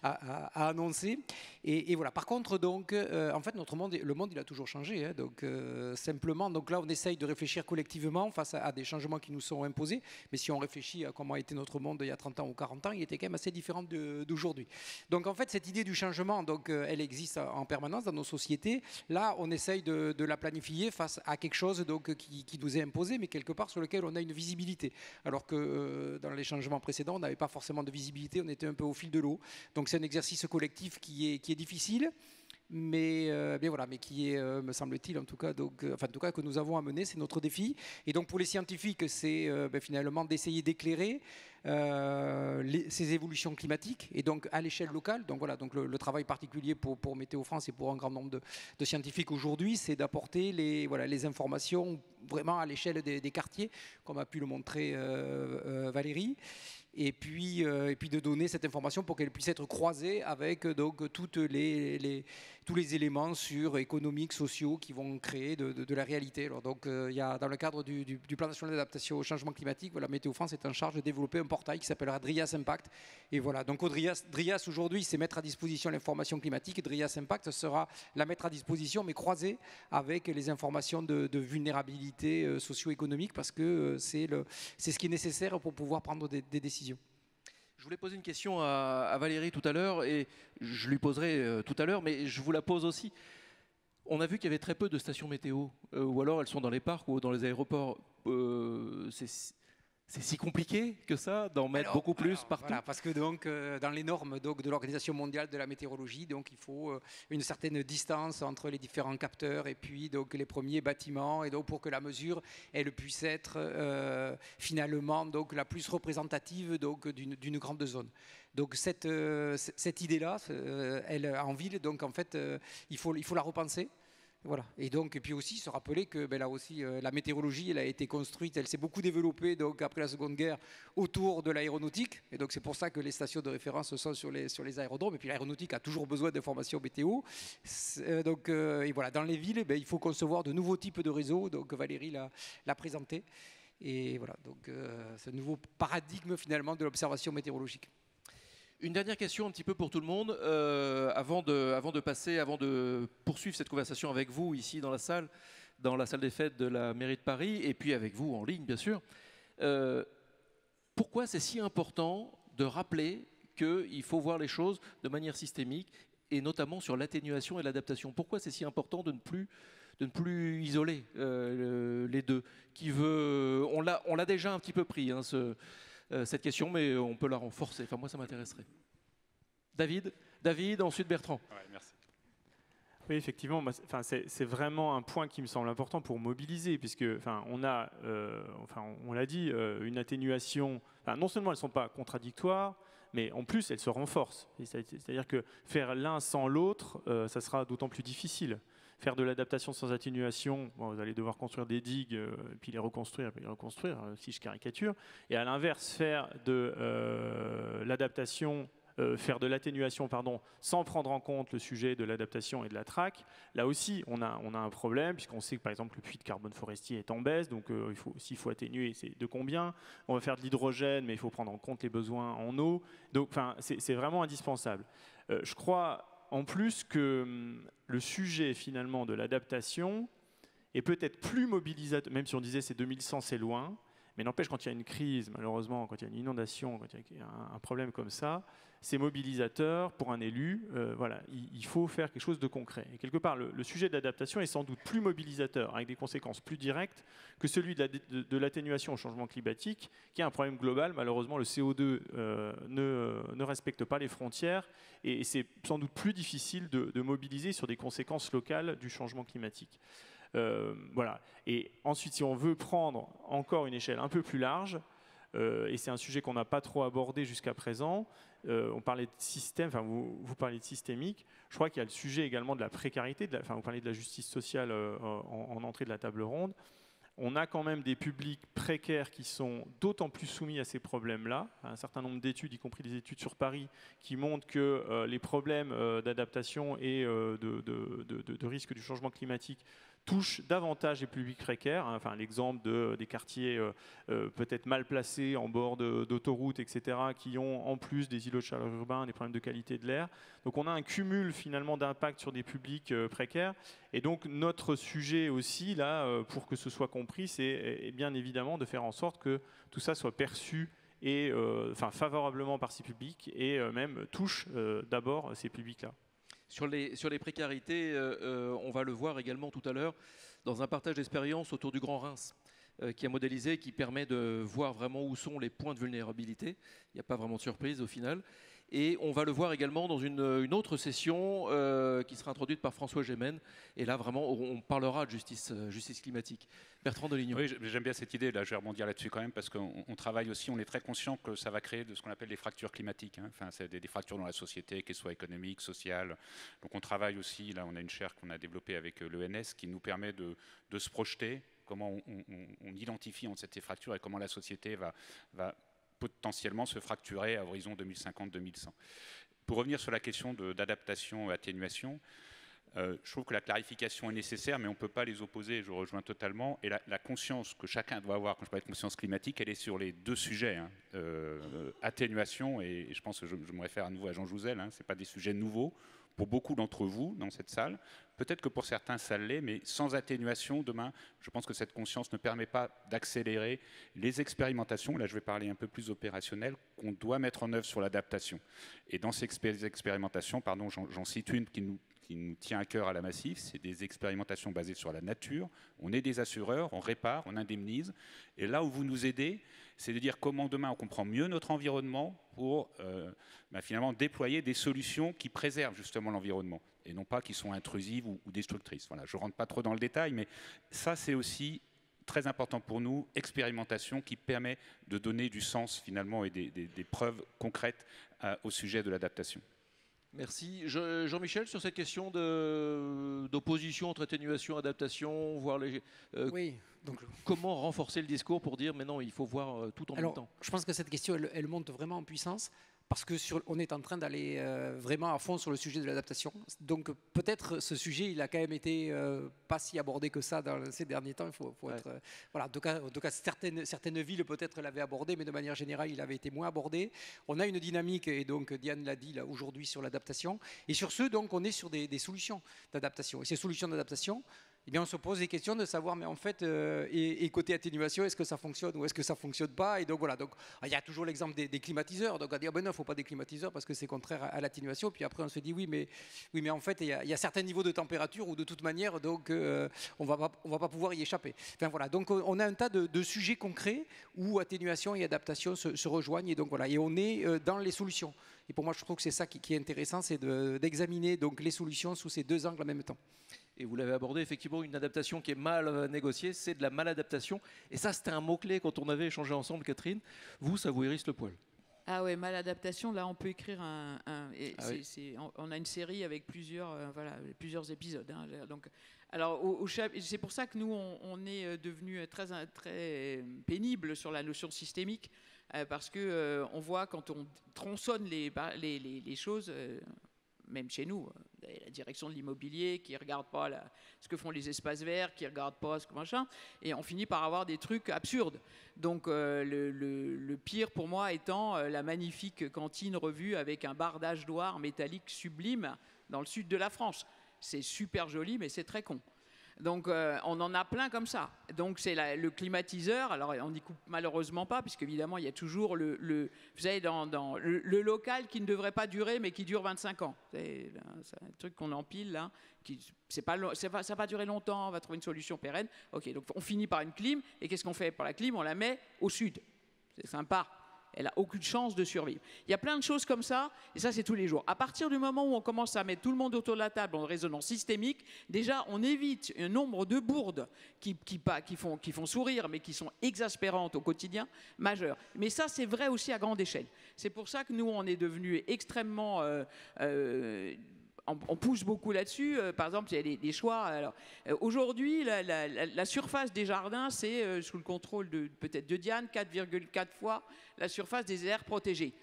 à annoncer. Et voilà. Par contre, donc, en fait, le monde, il a toujours changé. Hein, donc simplement, donc là, on essaye de réfléchir collectivement face à des changements qui nous sont imposés. Mais si on réfléchit à comment était notre monde il y a 30 ans ou 40 ans, il était quand même assez différent d'aujourd'hui. Donc en fait, cette idée du changement, donc, elle existe en permanence dans nos sociétés. Là, on essaye de la planifier face à quelque chose donc, qui nous est imposé, mais quelque part sur lequel on a une visibilité. Alors que dans les changements précédents, on n'avait pas forcément de visibilité, on était un peu au fil de l'eau. Donc c'est un exercice collectif qui est difficile. Mais qui est, me semble-t-il, en tout cas, que nous avons à mener, c'est notre défi. Et donc pour les scientifiques, c'est finalement d'essayer d'éclairer ces évolutions climatiques et donc à l'échelle locale. Donc voilà, donc le travail particulier pour Météo France et pour un grand nombre de scientifiques aujourd'hui, c'est d'apporter les informations vraiment à l'échelle des quartiers, comme a pu le montrer Valérie. Et puis de donner cette information pour qu'elle puisse être croisée avec donc tous les éléments économiques, sociaux qui vont créer de la réalité. Alors donc il y a dans le cadre du plan national d'adaptation au changement climatique, Météo France est en charge de développer un portail qui s'appellera DRIAS Impact. Et voilà, donc DRIAS aujourd'hui, c'est mettre à disposition l'information climatique. DRIAS Impact sera la mettre à disposition, mais croisée avec les informations de vulnérabilité socio-économique, parce que c'est ce qui est nécessaire pour pouvoir prendre des décisions. Je voulais poser une question à Valérie tout à l'heure, et je lui poserai tout à l'heure, mais je vous la pose aussi. On a vu qu'il y avait très peu de stations météo, ou alors elles sont dans les parcs ou dans les aéroports. C'est si compliqué que ça d'en mettre beaucoup plus partout. Voilà, parce que donc dans les normes donc, de l'Organisation mondiale de la météorologie, donc il faut une certaine distance entre les différents capteurs et puis donc les premiers bâtiments, et donc pour que la mesure elle puisse être finalement donc la plus représentative donc d'une grande zone. Donc cette idée-là, elle en ville, donc en fait il faut la repenser. Voilà. Et puis aussi se rappeler que là aussi la météorologie elle a été construite, elle s'est beaucoup développée donc après la Seconde Guerre autour de l'aéronautique, et donc c'est pour ça que les stations de référence sont sur les aérodromes, et puis l'aéronautique a toujours besoin d'informations météo. Et voilà, dans les villes il faut concevoir de nouveaux types de réseaux, donc Valérie l'a présenté, et voilà, donc ce nouveau paradigme finalement de l'observation météorologique. Une dernière question un petit peu pour tout le monde, avant de poursuivre cette conversation avec vous ici dans la salle des fêtes de la mairie de Paris, et puis avec vous en ligne bien sûr. Pourquoi c'est si important de rappeler qu'il faut voir les choses de manière systémique, et notamment sur l'atténuation et l'adaptation? Pourquoi c'est si important de ne plus isoler les deux? On l'a déjà un petit peu pris, hein, cette question, mais on peut la renforcer. Enfin, moi, ça m'intéresserait. David, ensuite Bertrand. Ouais, merci. Oui, effectivement, c'est vraiment un point qui me semble important pour mobiliser, puisque on l'a dit, une atténuation. Non seulement elles ne sont pas contradictoires, mais en plus elles se renforcent. C'est-à-dire que faire l'un sans l'autre, ça sera d'autant plus difficile. Faire de l'adaptation sans atténuation, vous allez devoir construire des digues, puis les reconstruire, si je caricature. Et à l'inverse, faire de l'atténuation, sans prendre en compte le sujet de l'adaptation et de la traque. Là aussi, on a un problème, puisqu'on sait que par exemple le puits de carbone forestier est en baisse, donc s'il faut atténuer, c'est de combien? On va faire de l'hydrogène, mais il faut prendre en compte les besoins en eau. Donc, c'est vraiment indispensable. Je crois en plus que le sujet finalement de l'adaptation et peut-être plus mobilisateur, même si on disait c'est 2100, c'est loin, mais n'empêche, quand il y a une crise, malheureusement, quand il y a une inondation, quand il y a un problème comme ça, c'est mobilisateur pour un élu. Voilà, il faut faire quelque chose de concret. Et quelque part, le sujet de l'adaptation est sans doute plus mobilisateur, avec des conséquences plus directes, que celui de l'atténuation au changement climatique, qui est un problème global. Malheureusement, le CO2 ne respecte pas les frontières, et c'est sans doute plus difficile de mobiliser sur des conséquences locales du changement climatique. Voilà. Et ensuite, si on veut prendre encore une échelle un peu plus large, et c'est un sujet qu'on n'a pas trop abordé jusqu'à présent, on parlait de système, enfin vous parlez de systémique, je crois qu'il y a le sujet également de la précarité, vous parlez de la justice sociale en entrée de la table ronde. On a quand même des publics précaires qui sont d'autant plus soumis à ces problèmes-là. Un certain nombre d'études, y compris des études sur Paris, qui montrent que les problèmes d'adaptation et de risque du changement climatique touchent davantage les publics précaires. Enfin, l'exemple des quartiers peut-être mal placés en bord d'autoroutes, etc., qui ont en plus des îlots de chaleur urbains, des problèmes de qualité de l'air. Donc on a un cumul finalement d'impact sur des publics précaires. Et donc notre sujet aussi, là, pour que ce soit compris, c'est bien évidemment de faire en sorte que tout ça soit perçu et favorablement par ces publics et même touche d'abord ces publics-là. Sur les précarités, on va le voir également tout à l'heure dans un partage d'expérience autour du Grand Reims qui a modélisé, qui permet de voir vraiment où sont les points de vulnérabilité. Il n'y a pas vraiment de surprise au final. Et on va le voir également dans une autre session qui sera introduite par François Gémen. Et là, vraiment, on parlera de justice climatique. Bertrand Delignon. Oui, j'aime bien cette idée. Là, je vais rebondir là-dessus quand même, parce qu'on travaille aussi, on est très conscient que ça va créer de ce qu'on appelle des fractures climatiques. Hein. Enfin, c'est des fractures dans la société, qu'elles soient économiques, sociales. Donc on travaille aussi, là, on a une chaire qu'on a développée avec l'ENS qui nous permet de se projeter, comment on identifie ces fractures et comment la société va potentiellement se fracturer à horizon 2050-2100. Pour revenir sur la question d'adaptation et atténuation, je trouve que la clarification est nécessaire, mais on ne peut pas les opposer, je rejoins totalement. Et la conscience que chacun doit avoir, quand je parle de conscience climatique, elle est sur les deux sujets. Hein. Atténuation, et je pense que je me réfère à nouveau à Jean Jouzel, hein, ce n'est pas des sujets nouveaux. Pour beaucoup d'entre vous dans cette salle, peut-être que pour certains ça l'est, mais sans atténuation, demain, je pense que cette conscience ne permet pas d'accélérer les expérimentations, là je vais parler un peu plus opérationnel, qu'on doit mettre en œuvre sur l'adaptation. Et dans ces expérimentations, j'en cite une qui nous tient à cœur à la Massif, c'est des expérimentations basées sur la nature. On est des assureurs, on répare, on indemnise. Et là où vous nous aidez, c'est de dire comment demain on comprend mieux notre environnement pour finalement déployer des solutions qui préservent justement l'environnement et non pas qui sont intrusives ou destructrices. Voilà, je ne rentre pas trop dans le détail, mais ça c'est aussi très important pour nous, expérimentation qui permet de donner du sens finalement et des preuves concrètes au sujet de l'adaptation. Merci. Jean-Michel, sur cette question d'opposition entre atténuation et adaptation, voir oui, donc, comment renforcer le discours pour dire mais non, il faut voir tout en même temps. Je pense que cette question, elle monte vraiment en puissance parce qu'on est en train d'aller vraiment à fond sur le sujet de l'adaptation. Donc peut-être ce sujet, il a quand même été pas si abordé que ça dans ces derniers temps. Il faut être, voilà, en tout cas certaines villes peut-être l'avaient abordé, mais de manière générale, il avait été moins abordé. On a une dynamique, et donc Diane l'a dit là aujourd'hui, sur l'adaptation. Et sur ce, donc, on est sur des solutions d'adaptation. Et ces solutions d'adaptation, eh bien, on se pose des questions de savoir, mais en fait, et côté atténuation, est-ce que ça fonctionne ou est-ce que ça ne fonctionne pas? Et donc voilà, donc, il y a toujours l'exemple des climatiseurs. Donc on va dire, ben non, il ne faut pas des climatiseurs parce que c'est contraire à l'atténuation. Puis après, on se dit, oui, mais en fait, il y a certains niveaux de température où de toute manière, donc, on va pas pouvoir y échapper. Enfin voilà, donc on a un tas de sujets concrets où atténuation et adaptation se rejoignent. Et donc voilà, et on est dans les solutions. Et pour moi, je trouve que c'est ça qui est intéressant, c'est d'examiner donc les solutions sous ces deux angles en même temps. Et vous l'avez abordé, effectivement, une adaptation qui est mal négociée, c'est de la maladaptation. Et ça, c'était un mot-clé quand on avait échangé ensemble, Catherine. Vous, ça vous hérisse le poil. Ah ouais, maladaptation, là, on peut écrire on a une série avec plusieurs épisodes. Hein, donc, alors, c'est pour ça que nous, on est devenu très pénible sur la notion systémique, parce qu'on voit quand on tronçonne les choses... même chez nous, la direction de l'immobilier qui ne regarde pas ce que font les espaces verts, qui ne regarde pas ce que machin, et on finit par avoir des trucs absurdes. Donc le pire pour moi étant la magnifique cantine revue avec un bardage noir métallique sublime dans le sud de la France. C'est super joli, mais c'est très con. Donc on en a plein comme ça. Donc c'est le climatiseur. Alors on n'y coupe malheureusement pas, puisque évidemment il y a toujours vous savez, dans le local qui ne devrait pas durer, mais qui dure 25 ans. C'est un truc qu'on empile là. Ça va pas durer longtemps. On va trouver une solution pérenne. Ok, donc on finit par une clim. Et qu'est-ce qu'on fait pour la clim? On la met au sud. C'est sympa. Elle n'a aucune chance de survivre. Il y a plein de choses comme ça, et ça c'est tous les jours. À partir du moment où on commence à mettre tout le monde autour de la table en résonance systémique, déjà on évite un nombre de bourdes qui font sourire, mais qui sont exaspérantes au quotidien, majeur. Mais ça c'est vrai aussi à grande échelle. C'est pour ça que nous on est devenus extrêmement... on pousse beaucoup là-dessus. Par exemple, il y a des choix. Aujourd'hui, la surface des jardins, c'est sous le contrôle peut-être de Diane, 4,4 fois la surface des aires protégées.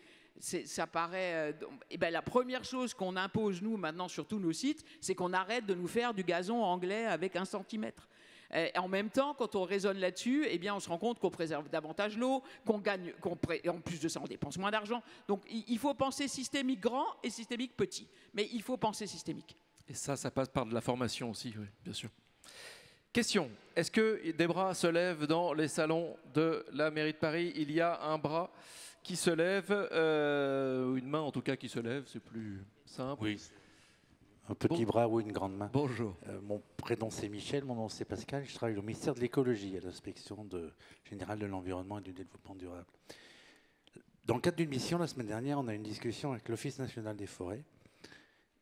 Ça paraît. La première chose qu'on impose nous maintenant sur tous nos sites, c'est qu'on arrête de nous faire du gazon anglais avec 1 centimètre. Et en même temps, quand on raisonne là-dessus, eh bien, on se rend compte qu'on préserve davantage l'eau, et en plus de ça, on dépense moins d'argent. Donc, il faut penser systémique grand et systémique petit. Mais il faut penser systémique. Et ça passe par de la formation aussi, oui, bien sûr. Question. Est-ce que des bras se lèvent dans les salons de la mairie de Paris? Il y a un bras qui se lève, une main en tout cas qui se lève, c'est plus simple. Oui. Un petit bras ou une grande main. Bonjour. Mon prénom c'est Michel, mon nom c'est Pascal. Je travaille au ministère de l'écologie, à l'inspection générale de l'environnement et du développement durable. Dans le cadre d'une mission, la semaine dernière, on a eu une discussion avec l'Office national des forêts.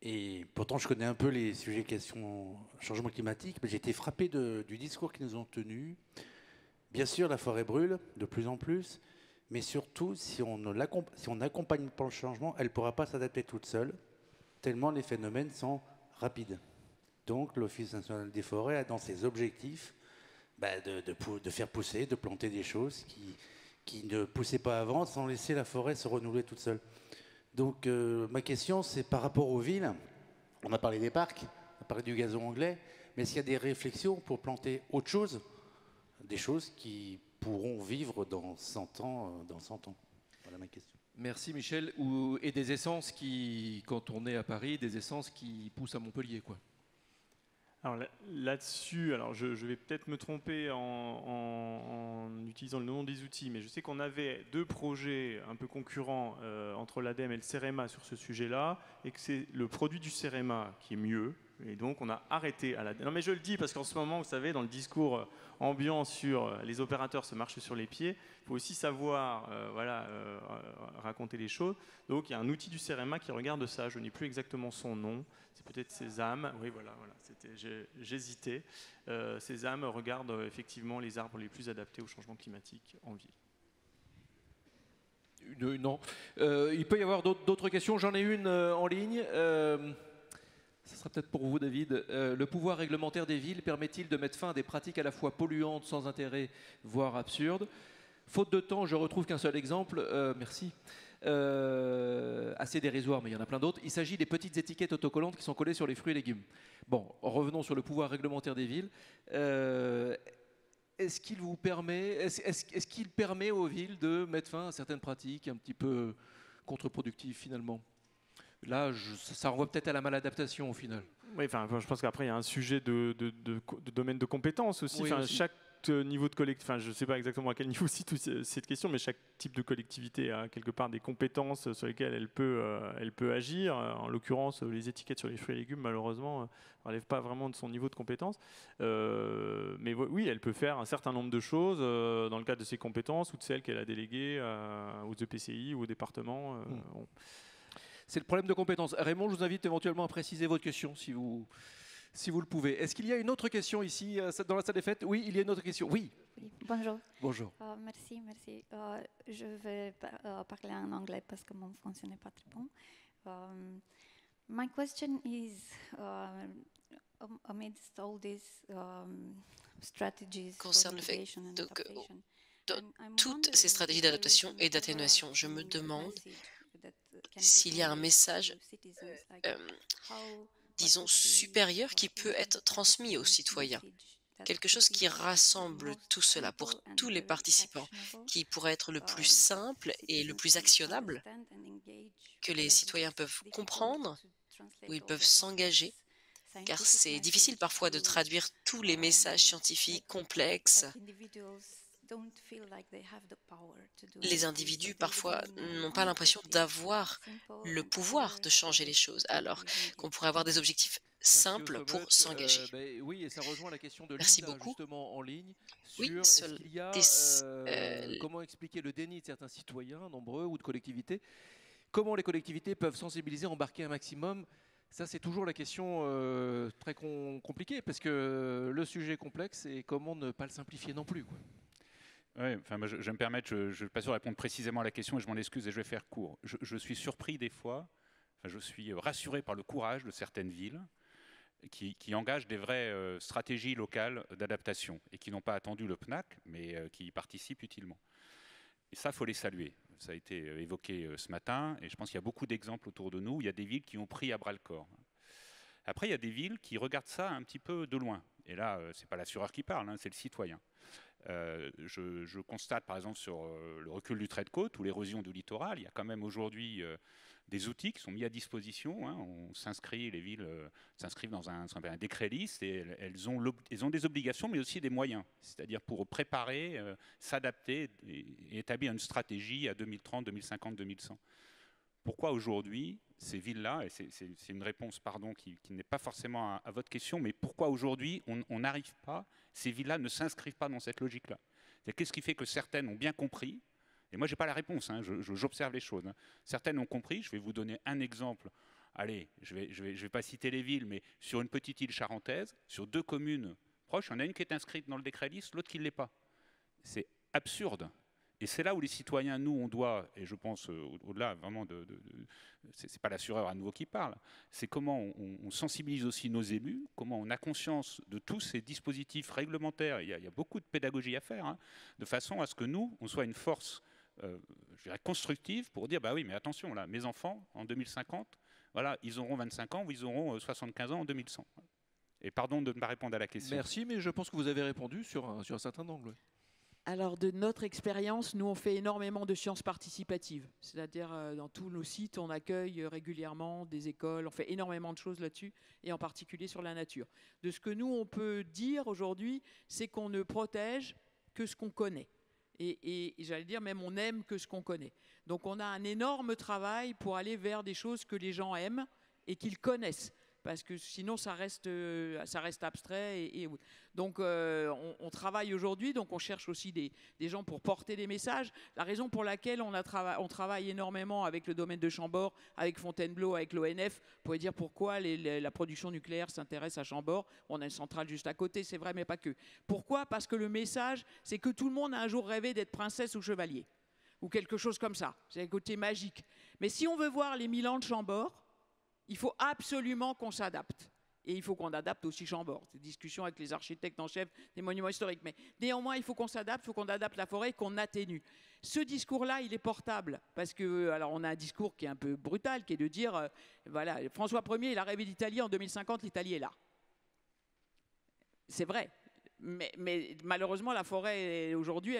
Et pourtant, je connais un peu les sujets questions changement climatique, mais j'ai été frappé du discours qu'ils nous ont tenu. Bien sûr, la forêt brûle de plus en plus, mais surtout, si on n'accompagne pas le changement, elle ne pourra pas s'adapter toute seule, tellement les phénomènes sont rapides. Donc l'Office national des forêts a dans ses objectifs de faire pousser, de planter des choses qui ne poussaient pas avant sans laisser la forêt se renouveler toute seule. Donc ma question c'est par rapport aux villes, on a parlé des parcs, on a parlé du gazon anglais, mais est-ce qu'il y a des réflexions pour planter autre chose, des choses qui pourront vivre dans 100 ans, Voilà ma question. Merci Michel. Et des essences qui, quand on est à Paris, des essences qui poussent à Montpellier, quoi. Alors là-dessus, je vais peut-être me tromper en utilisant le nom des outils, mais je sais qu'on avait 2 projets un peu concurrents entre l'ADEME et le CEREMA sur ce sujet-là, et que c'est le produit du CEREMA qui est mieux, et donc on a arrêté à l'ADEME. Non mais je le dis parce qu'en ce moment, vous savez, dans le discours ambiant sur les opérateurs se marchent sur les pieds, il faut aussi savoir raconter les choses. Donc il y a un outil du CEREMA qui regarde ça, je n'ai plus exactement son nom, c'est peut-être Sésame, oui voilà, j'hésitais. Sésame regarde effectivement les arbres les plus adaptés au changement climatique en ville. Non. Il peut y avoir d'autres questions, j'en ai une en ligne. Ça sera peut-être pour vous, David. Le pouvoir réglementaire des villes permet-il de mettre fin à des pratiques à la fois polluantes, sans intérêt, voire absurdes? Faute de temps, je retrouve qu'un seul exemple. Merci. Assez dérisoire, mais il y en a plein d'autres. Il s'agit des petites étiquettes autocollantes qui sont collées sur les fruits et légumes. Bon, revenons sur le pouvoir réglementaire des villes. Est-ce qu'il permet aux villes de mettre fin à certaines pratiques un petit peu contre-productives finalement? Là, ça renvoie peut-être à la maladaptation au final. Oui, je pense qu'après, il y a un sujet de domaine de compétences aussi. Oui, aussi. Chaque niveau de collectivité, je ne sais pas exactement à quel niveau situe cette question, mais chaque type de collectivité a quelque part des compétences sur lesquelles elle peut agir. En l'occurrence, les étiquettes sur les fruits et légumes, malheureusement, ne relèvent pas vraiment de son niveau de compétence. Mais oui, elle peut faire un certain nombre de choses dans le cadre de ses compétences ou de celles qu'elle a déléguées aux EPCI ou aux départements. C'est le problème de compétences. Raymond, je vous invite éventuellement à préciser votre question si vous le pouvez. Est-ce qu'il y a une autre question ici dans la salle des fêtes? Oui, il y a une autre question. Oui. Bonjour. Bonjour. Merci. Je vais parler en anglais parce que mon français n'est pas très bon. My question is, amidst all these strategies concerne le fait que dans toutes ces stratégies d'adaptation et d'atténuation, je me demande s'il y a un message, disons, supérieur qui peut être transmis aux citoyens. Quelque chose qui rassemble tout cela pour tous les participants, qui pourrait être le plus simple et le plus actionnable, que les citoyens peuvent comprendre, où ils peuvent s'engager car c'est difficile parfois de traduire tous les messages scientifiques complexes. Les individus, parfois, n'ont pas l'impression d'avoir le pouvoir de changer les choses, alors qu'on pourrait avoir des objectifs simples pour s'engager. Oui, et ça rejoint la question de Merci Linda, beaucoup. justement, en ligne, Oui, sur est-ce qu'il y a, comment expliquer le déni de certains citoyens, nombreux, ou de collectivités. Comment les collectivités peuvent sensibiliser, embarquer un maximum? Ça, c'est toujours la question très compliquée, parce que le sujet est complexe, et comment ne pas le simplifier non plus, quoi. Ouais, enfin, moi, je vais me permettre, je ne suis pas sûr de répondre précisément à la question et je m'en excuse et je vais faire court. Je suis surpris des fois, enfin, je suis rassuré par le courage de certaines villes qui engagent des vraies stratégies locales d'adaptation et qui n'ont pas attendu le PNAC, mais qui y participent utilement. Et ça, il faut les saluer. Ça a été évoqué ce matin et je pense qu'il y a beaucoup d'exemples autour de nous. Il y a des villes qui ont pris à bras le corps. Après, il y a des villes qui regardent ça un petit peu de loin. Et là, ce n'est pas l'assureur qui parle, hein, c'est le citoyen. Je constate par exemple sur le recul du trait de côte ou l'érosion du littoral, il y a quand même aujourd'hui des outils qui sont mis à disposition. Hein. On s'inscrit, les villes s'inscrivent dans ce qu'on appelle un décret liste et elles ont des obligations mais aussi des moyens, c'est-à-dire pour préparer, s'adapter et établir une stratégie à 2030, 2050, 2100. Pourquoi aujourd'hui ces villes-là, et c'est une réponse pardon, qui n'est pas forcément à votre question, mais pourquoi aujourd'hui on n'arrive pas, ces villes-là ne s'inscrivent pas dans cette logique-là? Qu'est-ce qui fait que certaines ont bien compris? Et moi, je n'ai pas la réponse, hein, j'observe les choses. Hein. Certaines ont compris, je vais vous donner un exemple. Allez, je vais pas citer les villes, mais sur une petite île charentaise, sur 2 communes proches, il y en a une qui est inscrite dans le décret liste, l'autre qui ne l'est pas. C'est absurde. Et c'est là où les citoyens, nous, on doit, et je pense au-delà vraiment c'est pas l'assureur à nouveau qui parle, c'est comment on sensibilise aussi nos élus, comment on a conscience de tous ces dispositifs réglementaires, il y a beaucoup de pédagogie à faire, hein, de façon à ce que nous, on soit une force, je dirais, constructive pour dire, bah oui, mais attention, là, mes enfants, en 2050, voilà, ils auront 25 ans ou ils auront 75 ans en 2100. Et pardon de ne pas répondre à la question. Merci, mais je pense que vous avez répondu sur un certain angle. Alors, de notre expérience, nous, on fait énormément de sciences participatives. C'est-à-dire, dans tous nos sites, on accueille régulièrement des écoles. On fait énormément de choses là-dessus, et en particulier sur la nature. De ce que nous, on peut dire aujourd'hui, c'est qu'on ne protège que ce qu'on connaît. Et j'allais dire, même on aime que ce qu'on connaît. Donc, on a un énorme travail pour aller vers des choses que les gens aiment et qu'ils connaissent. Parce que sinon, ça reste abstrait. Donc, on travaille aujourd'hui, donc on cherche aussi des gens pour porter des messages. La raison pour laquelle on travaille énormément avec le domaine de Chambord, avec Fontainebleau, avec l'ONF, vous pouvez dire pourquoi la production nucléaire s'intéresse à Chambord. On a une centrale juste à côté, c'est vrai, mais pas que. Pourquoi? Parce que le message, c'est que tout le monde a un jour rêvé d'être princesse ou chevalier, ou quelque chose comme ça. C'est un côté magique. Mais si on veut voir les 1000 ans de Chambord, il faut absolument qu'on s'adapte. Et il faut qu'on adapte aussi Chambord. C'est une discussion avec les architectes en chef des monuments historiques. Mais néanmoins, il faut qu'on s'adapte, il faut qu'on adapte la forêt, qu'on atténue. Ce discours-là, il est portable. Parce que, alors, on a un discours qui est un peu brutal, qui est de dire, voilà, François Ier, il a rêvé d'Italie, en 2050, l'Italie est là. C'est vrai. Mais malheureusement, la forêt, aujourd'hui,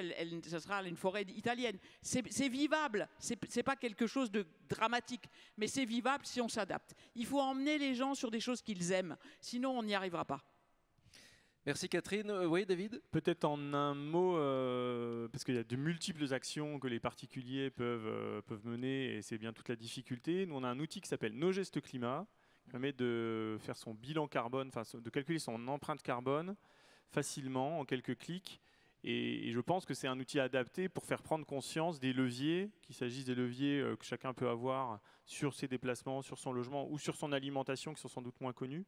ce sera une forêt italienne. C'est vivable, c'est pas quelque chose de dramatique, mais c'est vivable si on s'adapte. Il faut emmener les gens sur des choses qu'ils aiment, sinon on n'y arrivera pas. Merci Catherine. Oui, David? Peut-être en un mot, parce qu'il y a de multiples actions que les particuliers peuvent mener, et c'est bien toute la difficulté. Nous, on a un outil qui s'appelle Nos Gestes Climat, qui permet de faire son bilan carbone, enfin de calculer son empreinte carbone facilement, en quelques clics. Et je pense que c'est un outil adapté pour faire prendre conscience des leviers, qu'il s'agisse des leviers que chacun peut avoir sur ses déplacements, sur son logement ou sur son alimentation, qui sont sans doute moins connus.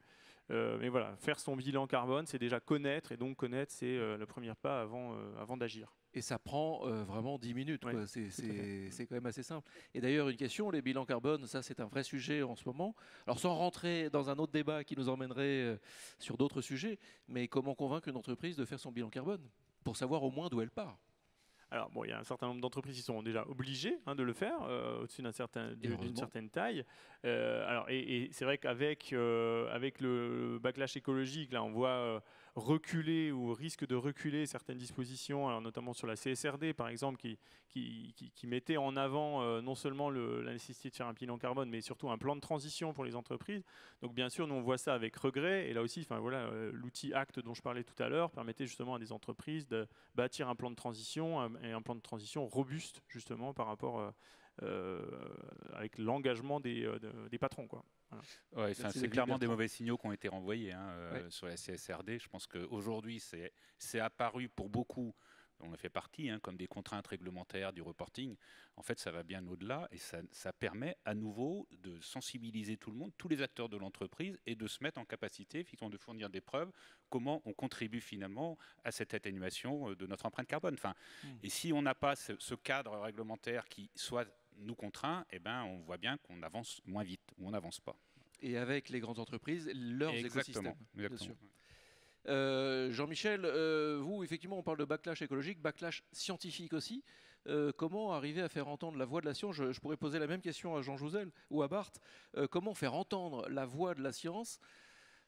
Mais voilà, faire son bilan carbone, c'est déjà connaître, et donc connaître, c'est le premier pas avant d'agir. Et ça prend vraiment 10 minutes. Ouais, c'est quand même assez simple. Et d'ailleurs, une question, les bilans carbone, ça c'est un vrai sujet en ce moment. Alors sans rentrer dans un autre débat qui nous emmènerait sur d'autres sujets, mais comment convaincre une entreprise de faire son bilan carbone pour savoir au moins d'où elle part? Alors, bon, il y a un certain nombre d'entreprises qui sont déjà obligées de le faire au-dessus d'une certaine taille. Et c'est vrai qu'avec le backlash écologique, là, on voit reculer ou risque de reculer certaines dispositions, alors notamment sur la CSRD par exemple, qui mettait en avant non seulement la nécessité de faire un bilan carbone, mais surtout un plan de transition pour les entreprises. Donc bien sûr, nous on voit ça avec regret. Et là aussi, voilà, l'outil ACT dont je parlais tout à l'heure permettait justement à des entreprises de bâtir un plan de transition et un plan de transition robuste justement par rapport avec l'engagement des patrons, quoi. Voilà. Ouais, c'est clairement des mauvais signaux qui ont été renvoyés sur la CSRD. Je pense qu'aujourd'hui, c'est apparu pour beaucoup, on en fait partie, comme des contraintes réglementaires, du reporting. En fait, ça va bien au-delà et ça permet à nouveau de sensibiliser tout le monde, tous les acteurs de l'entreprise, et de se mettre en capacité, effectivement, de fournir des preuves, comment on contribue finalement à cette atténuation de notre empreinte carbone. Et si on n'a pas ce cadre réglementaire qui soit nous contraint, on voit bien qu'on avance moins vite ou on n'avance pas. Et avec les grandes entreprises, leurs écosystèmes. Bien sûr. Jean-Michel, vous, effectivement, on parle de backlash écologique, backlash scientifique aussi. Comment arriver à faire entendre la voix de la science ? Je pourrais poser la même question à Jean Jouzel ou à Bart. Comment faire entendre la voix de la science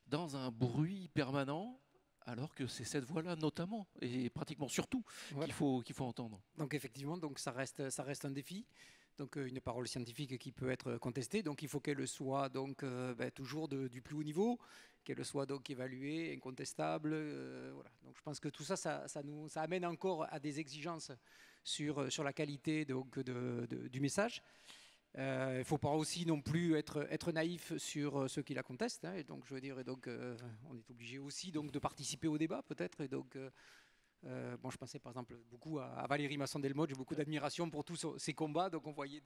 dans un bruit permanent, alors que c'est cette voix-là notamment, et pratiquement surtout, qu'il faut entendre ? Donc effectivement, ça reste un défi. Donc une parole scientifique qui peut être contestée, donc il faut qu'elle soit toujours du plus haut niveau, qu'elle soit donc évaluée, incontestable. Voilà. Donc je pense que tout ça amène encore à des exigences sur la qualité du message. Il ne faut pas aussi non plus être naïf sur ceux qui la contestent. Et donc je veux dire, on est obligé aussi donc de participer au débat peut-être. Et donc je pensais par exemple beaucoup à Valérie Masson-Delmotte, j'ai beaucoup d'admiration pour tous ces combats. Donc on voyait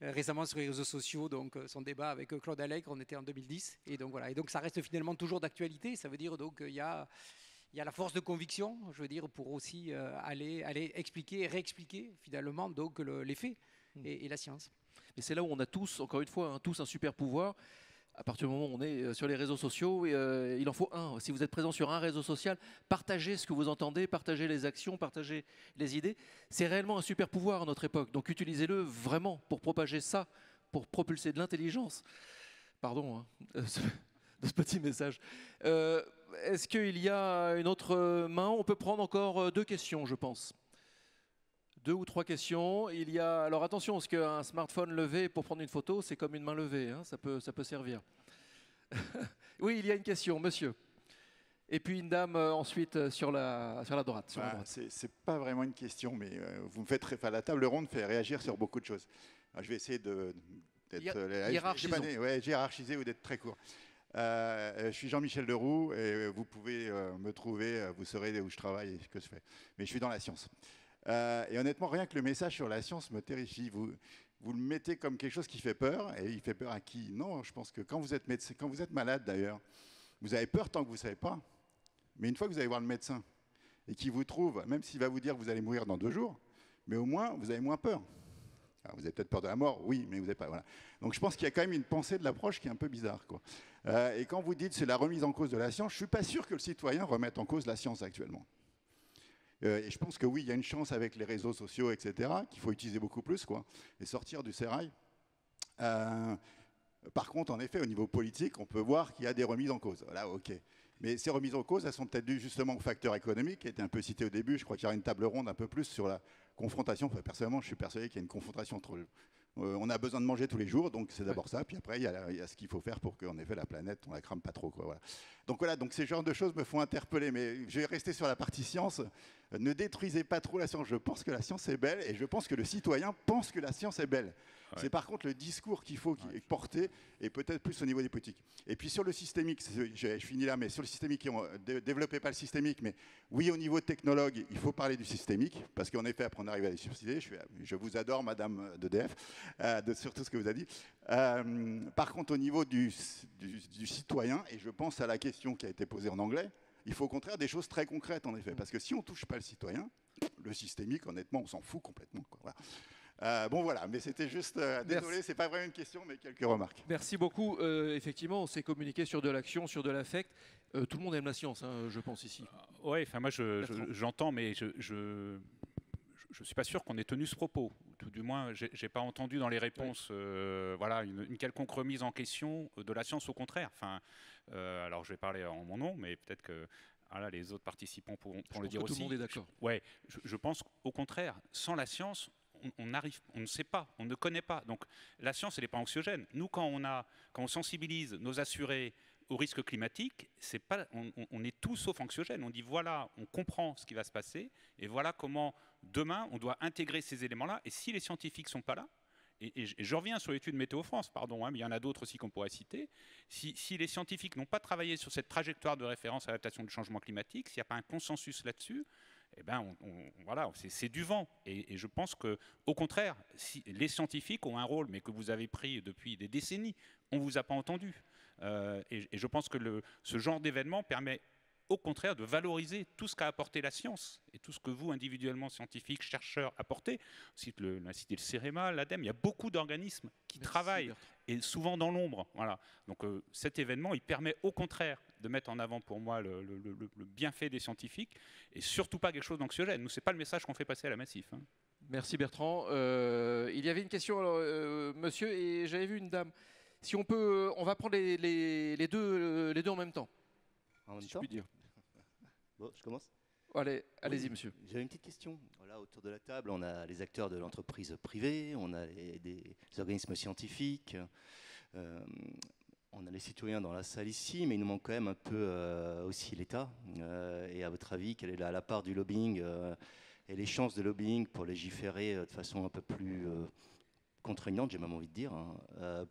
récemment sur les réseaux sociaux son débat avec Claude Allègre, on était en 2010. Et donc voilà, et donc ça reste finalement toujours d'actualité. Ça veut dire donc il y a la force de conviction, je veux dire, pour aussi aller expliquer et réexpliquer finalement donc les faits et la science. Mais c'est là où on a tous, encore une fois, tous un super pouvoir. À partir du moment où on est sur les réseaux sociaux, il en faut un. Si vous êtes présent sur un réseau social, partagez ce que vous entendez, partagez les actions, partagez les idées. C'est réellement un super pouvoir à notre époque. Donc utilisez-le vraiment pour propager ça, pour propulser de l'intelligence. Pardon de ce petit message. Est-ce qu'il y a une autre main ? On peut prendre encore 2 questions, je pense. 2 ou 3 questions. Alors attention, parce qu'un smartphone levé pour prendre une photo, c'est comme une main levée, ça peut servir. Oui, il y a une question, monsieur. Et puis une dame ensuite sur la droite. C'est pas vraiment une question, mais vous me faites la table ronde fait réagir sur beaucoup de choses. Alors, je vais essayer d'être hiérarchisé ou d'être très court. Je suis Jean-Michel Leroux et vous pouvez me trouver, vous saurez où je travaille et ce que je fais. Mais je suis dans la science. Et honnêtement, rien que le message sur la science me terrifie. Vous le mettez comme quelque chose qui fait peur. Et il fait peur à qui ? Non, je pense que quand vous êtes médecin, quand vous êtes malade d'ailleurs, vous avez peur tant que vous ne savez pas. Mais une fois que vous allez voir le médecin et qu'il vous trouve, même s'il va vous dire que vous allez mourir dans 2 jours, mais au moins vous avez moins peur. Alors, vous avez peut-être peur de la mort, oui, mais vous n'avez pas. Voilà. Donc je pense qu'il y a quand même une pensée de l'approche qui est un peu bizarre, quoi. Et quand vous dites c'est la remise en cause de la science, je ne suis pas sûr que le citoyen remette en cause la science actuellement. Et je pense que oui, il y a une chance avec les réseaux sociaux, etc., qu'il faut utiliser beaucoup plus, quoi, et sortir du sérail. Par contre, en effet, au niveau politique, on peut voir qu'il y a des remises en cause. Là, ok. Mais ces remises en cause, elles sont peut-être dues justement au facteur économique, qui a été un peu cité au début. Je crois qu'il y aura une table ronde un peu plus sur la confrontation. Enfin, personnellement, je suis persuadé qu'il y a une confrontation entre... on a besoin de manger tous les jours, donc c'est d'abord ça. Puis après, il y a ce qu'il faut faire pour qu'en effet, la planète, on la crame pas trop, quoi. Voilà. Donc ces genres de choses me font interpeller. Mais je vais rester sur la partie science. Ne détruisez pas trop la science. Je pense que la science est belle et je pense que le citoyen pense que la science est belle. Ouais. C'est par contre le discours qu'il faut porter et peut-être plus au niveau des politiques. Et puis sur le systémique, je finis là, mais sur le systémique, développez pas le systémique, mais oui, au niveau technologue, il faut parler du systémique, parce qu'en effet, après on arrive à les subsidier. Je vous adore, madame d'EDF, sur tout ce que vous avez dit. Par contre, au niveau du citoyen, et je pense à la question qui a été posée en anglais, il faut au contraire des choses très concrètes, en effet, parce que si on ne touche pas le citoyen, le systémique, honnêtement, on s'en fout complètement, quoi. Voilà. Voilà, mais c'était juste, désolé, c'est pas vraiment une question, mais quelques remarques. Merci beaucoup. Effectivement, on s'est communiqué sur de l'action, sur de l'affect. Tout le monde aime la science, je pense, ici. Oui, enfin moi j'entends, mais je suis pas sûr qu'on ait tenu ce propos. Tout du moins, j'ai pas entendu dans les réponses voilà, une quelconque remise en question de la science, au contraire. Enfin, alors je vais parler en mon nom, mais peut-être que voilà, les autres participants pourront Je le pense dire que tout aussi. le monde est d'accord. Ouais, je pense qu'au contraire, sans la science, on ne sait pas, on ne connaît pas. Donc la science, elle n'est pas anxiogène. Nous, quand on sensibilise nos assurés au risque climatique, on est tout sauf anxiogène. On dit voilà, on comprend ce qui va se passer et voilà comment demain on doit intégrer ces éléments-là. Et si les scientifiques ne sont pas là, et je reviens sur l'étude Météo France, pardon, mais il y en a d'autres aussi qu'on pourrait citer, si les scientifiques n'ont pas travaillé sur cette trajectoire de référence à l'adaptation du changement climatique, s'il n'y a pas un consensus là-dessus, eh ben voilà, c'est du vent. Et je pense qu'au contraire, si les scientifiques ont un rôle, mais que vous avez pris depuis des décennies, on ne vous a pas entendu. Et je pense que ce genre d'événement permet au contraire de valoriser tout ce qu'a apporté la science et tout ce que vous, individuellement, scientifiques, chercheurs, apportez. On a cité le CEREMA, l'ADEME, il y a beaucoup d'organismes qui travaillent, Bertrand. Et souvent dans l'ombre. Voilà. Donc cet événement, il permet au contraire de mettre en avant pour moi le bienfait des scientifiques et surtout pas quelque chose d'anxiogène. Nous, ce n'est pas le message qu'on fait passer à la Massif. Hein. Merci Bertrand. Il y avait une question, alors, monsieur, et j'avais vu une dame. Si on peut, on va prendre les deux en même temps. En même si temps je puis dire. Bon, je commence. Allez-y, oui, monsieur. J'avais une petite question. Voilà, autour de la table, on a les acteurs de l'entreprise privée, on a des organismes scientifiques, on a les citoyens dans la salle ici, mais il nous manque quand même un peu aussi l'État. Et à votre avis, quelle est la part du lobbying et les chances de lobbying pour légiférer de façon un peu plus contraignante, j'ai même envie de dire,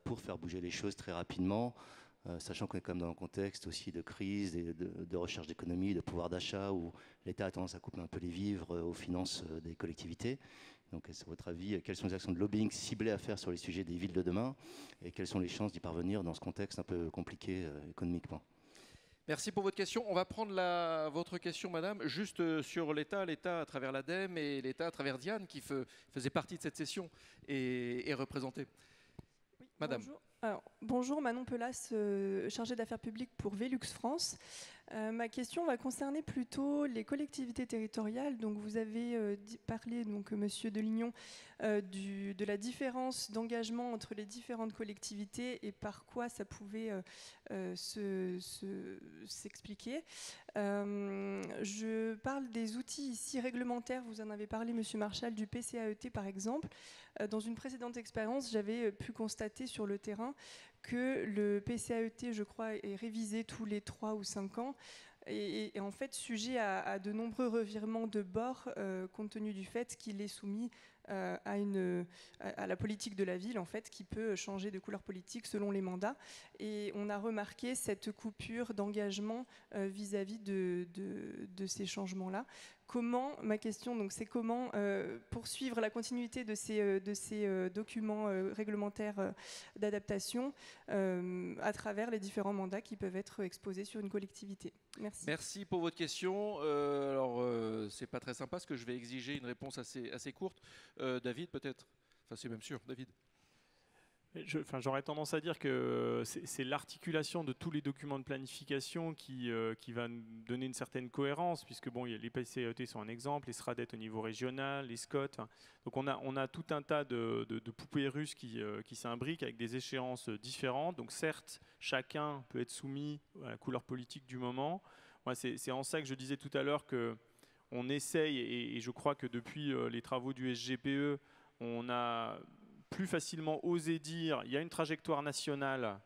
pour faire bouger les choses très rapidement, sachant qu'on est quand même dans un contexte aussi de crise, de recherche d'économie, de pouvoir d'achat, où l'État a tendance à couper un peu les vivres aux finances des collectivités. Donc, à votre avis, quelles sont les actions de lobbying ciblées à faire sur les sujets des villes de demain et quelles sont les chances d'y parvenir dans ce contexte un peu compliqué économiquement ? Merci pour votre question. On va prendre votre question, madame, juste sur l'État à travers l'ADEME et l'État à travers Diane, qui faisait partie de cette session et représentait. Oui, madame. Bonjour. Alors, bonjour, Manon Pelas, chargée d'affaires publiques pour Velux France. Ma question va concerner plutôt les collectivités territoriales. Donc, vous avez parlé, donc, Monsieur Delignon, de la différence d'engagement entre les différentes collectivités et par quoi ça pouvait s'expliquer. Je parle des outils ici réglementaires. Vous en avez parlé, Monsieur Marchal, du PCAET par exemple. Dans une précédente expérience, j'avais pu constater sur le terrain que le PCAET, je crois, est révisé tous les 3 ou 5 ans et en fait sujet à de nombreux revirements de bord compte tenu du fait qu'il est soumis à la politique de la ville, en fait, qui peut changer de couleur politique selon les mandats. Et on a remarqué cette coupure d'engagement vis-à-vis de ces changements-là. Ma question, donc, c'est comment poursuivre la continuité de ces documents réglementaires d'adaptation à travers les différents mandats qui peuvent être exposés sur une collectivité. Merci. Merci pour votre question. C'est pas très sympa parce que je vais exiger une réponse assez courte. David, peut-être. Enfin, c'est même sûr, David. J'aurais tendance à dire que c'est l'articulation de tous les documents de planification qui va donner une certaine cohérence, puisque bon, les PCAET sont un exemple, les SRADET au niveau régional, les SCOT. Donc on a tout un tas de poupées russes qui s'imbriquent avec des échéances différentes. Donc certes, chacun peut être soumis à la couleur politique du moment. Moi, c'est en ça que je disais tout à l'heure qu'on essaye, et je crois que depuis les travaux du SGPE, on a plus facilement osé dire il y a une trajectoire nationale,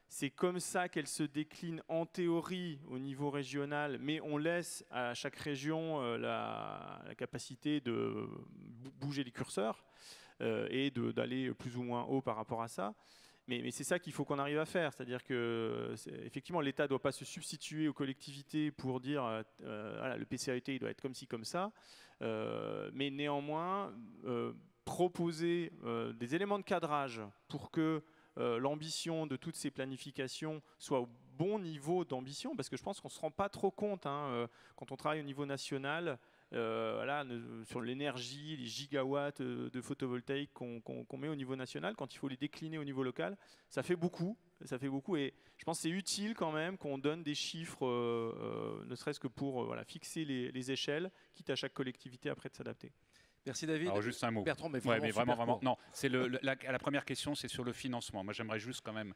c'est comme ça qu'elle se décline en théorie au niveau régional, mais on laisse à chaque région la capacité de bouger les curseurs et d'aller plus ou moins haut par rapport à ça. Mais c'est ça qu'il faut qu'on arrive à faire, c'est-à-dire que effectivement l'État ne doit pas se substituer aux collectivités pour dire voilà, le PCAET il doit être comme ci, comme ça, mais néanmoins proposer des éléments de cadrage pour que l'ambition de toutes ces planifications soit au bon niveau d'ambition, parce que je pense qu'on ne se rend pas trop compte quand on travaille au niveau national, voilà, sur l'énergie, les gigawatts de photovoltaïque qu'on met au niveau national, quand il faut les décliner au niveau local, ça fait beaucoup et je pense que c'est utile quand même qu'on donne des chiffres, ne serait-ce que pour voilà, fixer les échelles, quitte à chaque collectivité après de s'adapter. Merci David. Alors juste un mot. Bertrand, mais Ouais, vraiment, vraiment. Non, c'est la première question, c'est sur le financement. Moi, j'aimerais juste quand même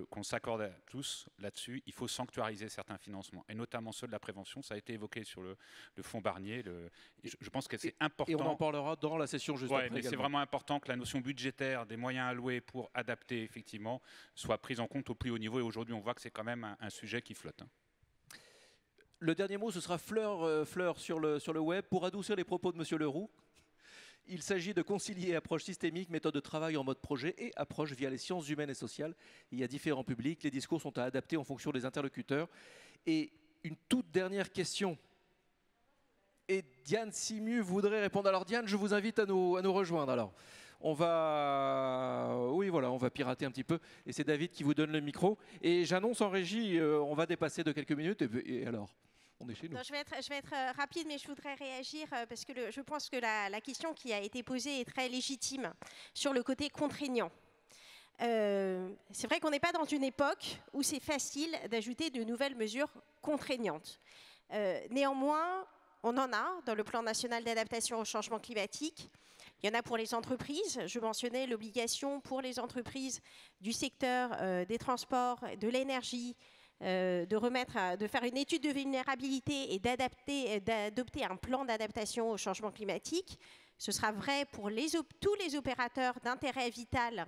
qu'on s'accorde à tous là-dessus. Il faut sanctuariser certains financements, et notamment ceux de la prévention. Ça a été évoqué sur le fonds Barnier. Je pense que c'est important. Et on en parlera dans la session juste après. Mais c'est vraiment important que la notion budgétaire des moyens alloués pour adapter effectivement soit prise en compte au plus haut niveau. Et aujourd'hui, on voit que c'est quand même un sujet qui flotte. Le dernier mot, ce sera Fleur sur le web pour adoucir les propos de Monsieur Leroux. Il s'agit de concilier approche systémique, méthode de travail en mode projet et approche via les sciences humaines et sociales. Il y a différents publics, les discours sont à adapter en fonction des interlocuteurs. Et une toute dernière question. Et Diane Simu voudrait répondre. Alors Diane, je vous invite à nous rejoindre. Alors, on va pirater un petit peu. Et c'est David qui vous donne le micro. Et j'annonce en régie, on va dépasser de quelques minutes. Et alors ? On est chez nous. Non, je vais être rapide, mais je voudrais réagir parce que je pense que la question qui a été posée est très légitime sur le côté contraignant. C'est vrai qu'on n'est pas dans une époque où c'est facile d'ajouter de nouvelles mesures contraignantes. Néanmoins, on en a dans le plan national d'adaptation au changement climatique. Il y en a pour les entreprises. Je mentionnais l'obligation pour les entreprises du secteur des transports, de l'énergie, de faire une étude de vulnérabilité et d'adopter un plan d'adaptation au changement climatique. Ce sera vrai pour tous les opérateurs d'intérêt vital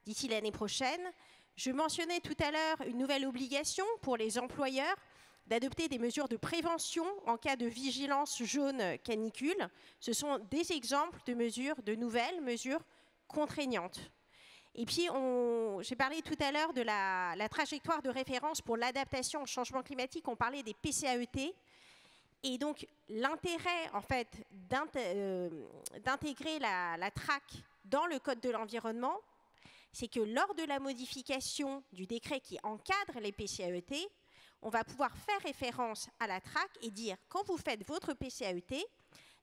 d'ici l'année prochaine. Je mentionnais tout à l'heure une nouvelle obligation pour les employeurs d'adopter des mesures de prévention en cas de vigilance jaune canicule. Ce sont des exemples de nouvelles mesures contraignantes. Et puis, j'ai parlé tout à l'heure de la trajectoire de référence pour l'adaptation au changement climatique. On parlait des PCAET. Et donc, l'intérêt, en fait, d'intégrer la TRAC dans le Code de l'environnement, c'est que lors de la modification du décret qui encadre les PCAET, on va pouvoir faire référence à la TRAC et dire, quand vous faites votre PCAET,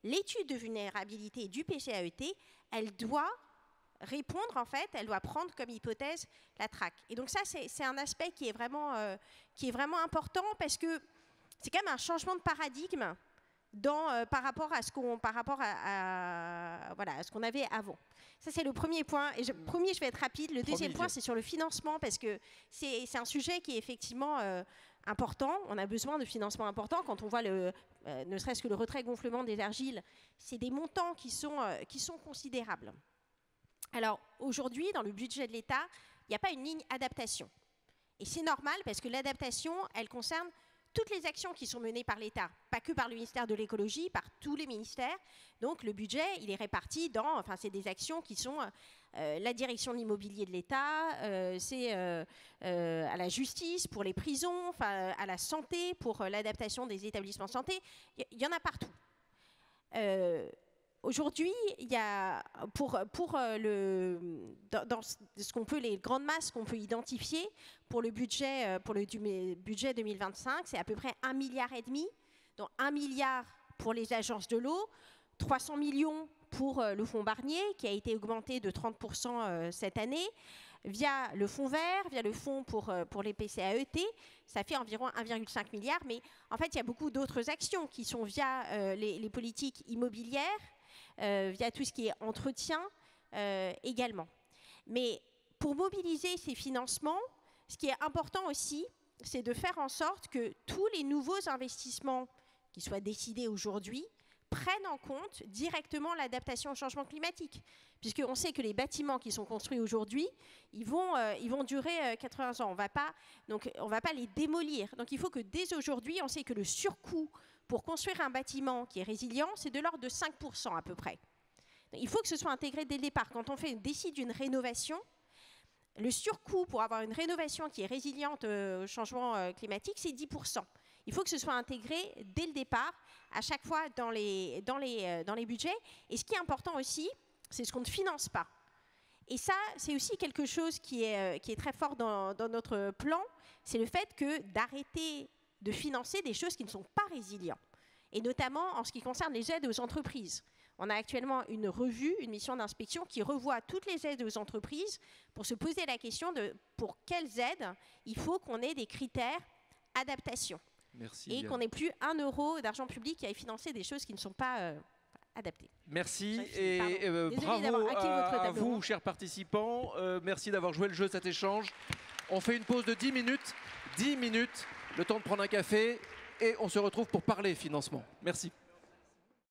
l'étude de vulnérabilité du PCAET, elle doit répondre, en fait, elle doit prendre comme hypothèse la TRAC. Et donc ça, c'est un aspect qui est vraiment important parce que c'est quand même un changement de paradigme par rapport à ce qu'on avait avant. Ça, c'est le premier point. Et promis, je vais être rapide. Le deuxième point, c'est sur le financement parce que c'est un sujet qui est effectivement important. On a besoin de financement important. Quand on voit ne serait-ce que le retrait-gonflement des argiles, c'est des montants qui sont considérables. Alors, aujourd'hui, dans le budget de l'État, il n'y a pas une ligne adaptation. Et c'est normal parce que l'adaptation, elle concerne toutes les actions qui sont menées par l'État, pas que par le ministère de l'écologie, par tous les ministères. Donc, le budget, il est réparti c'est des actions qui sont la direction de l'immobilier de l'État, c'est à la justice, pour les prisons, à la santé, pour l'adaptation des établissements de santé. Il y en a partout. Aujourd'hui, il y a les grandes masses qu'on peut identifier pour le budget 2025, c'est à peu près 1,5 milliard, dont 1 milliard pour les agences de l'eau, 300 millions pour le fonds Barnier qui a été augmenté de 30% cette année, via le fonds vert, via le fonds pour les PCAET, ça fait environ 1,5 milliard. Mais en fait, il y a beaucoup d'autres actions qui sont via les politiques immobilières, via tout ce qui est entretien également. Mais pour mobiliser ces financements, ce qui est important aussi, c'est de faire en sorte que tous les nouveaux investissements qui soient décidés aujourd'hui prennent en compte directement l'adaptation au changement climatique. Puisqu'on sait que les bâtiments qui sont construits aujourd'hui, ils vont durer 80 ans. On ne va pas les démolir. Donc il faut que dès aujourd'hui, on sait que le surcoût pour construire un bâtiment qui est résilient, c'est de l'ordre de 5% à peu près. Il faut que ce soit intégré dès le départ. Quand on décide d'une rénovation, le surcoût pour avoir une rénovation qui est résiliente au changement climatique, c'est 10%. Il faut que ce soit intégré dès le départ, à chaque fois dans les budgets. Et ce qui est important aussi, c'est ce qu'on ne finance pas. Et ça, c'est aussi quelque chose qui est très fort dans notre plan, c'est le fait d'arrêter de financer des choses qui ne sont pas résilientes. Et notamment en ce qui concerne les aides aux entreprises. On a actuellement une mission d'inspection qui revoit toutes les aides aux entreprises pour se poser la question de pour quelles aides il faut qu'on ait des critères adaptation. Merci, et qu'on n'ait plus 1 euro d'argent public qui aille financer des choses qui ne sont pas adapté. Merci Pardon. et Désolée bravo d'avoir hacké votre à tableau. vous, chers participants. Merci d'avoir joué le jeu, cet échange. On fait une pause de 10 minutes. 10 minutes, le temps de prendre un café et on se retrouve pour parler financement. Merci.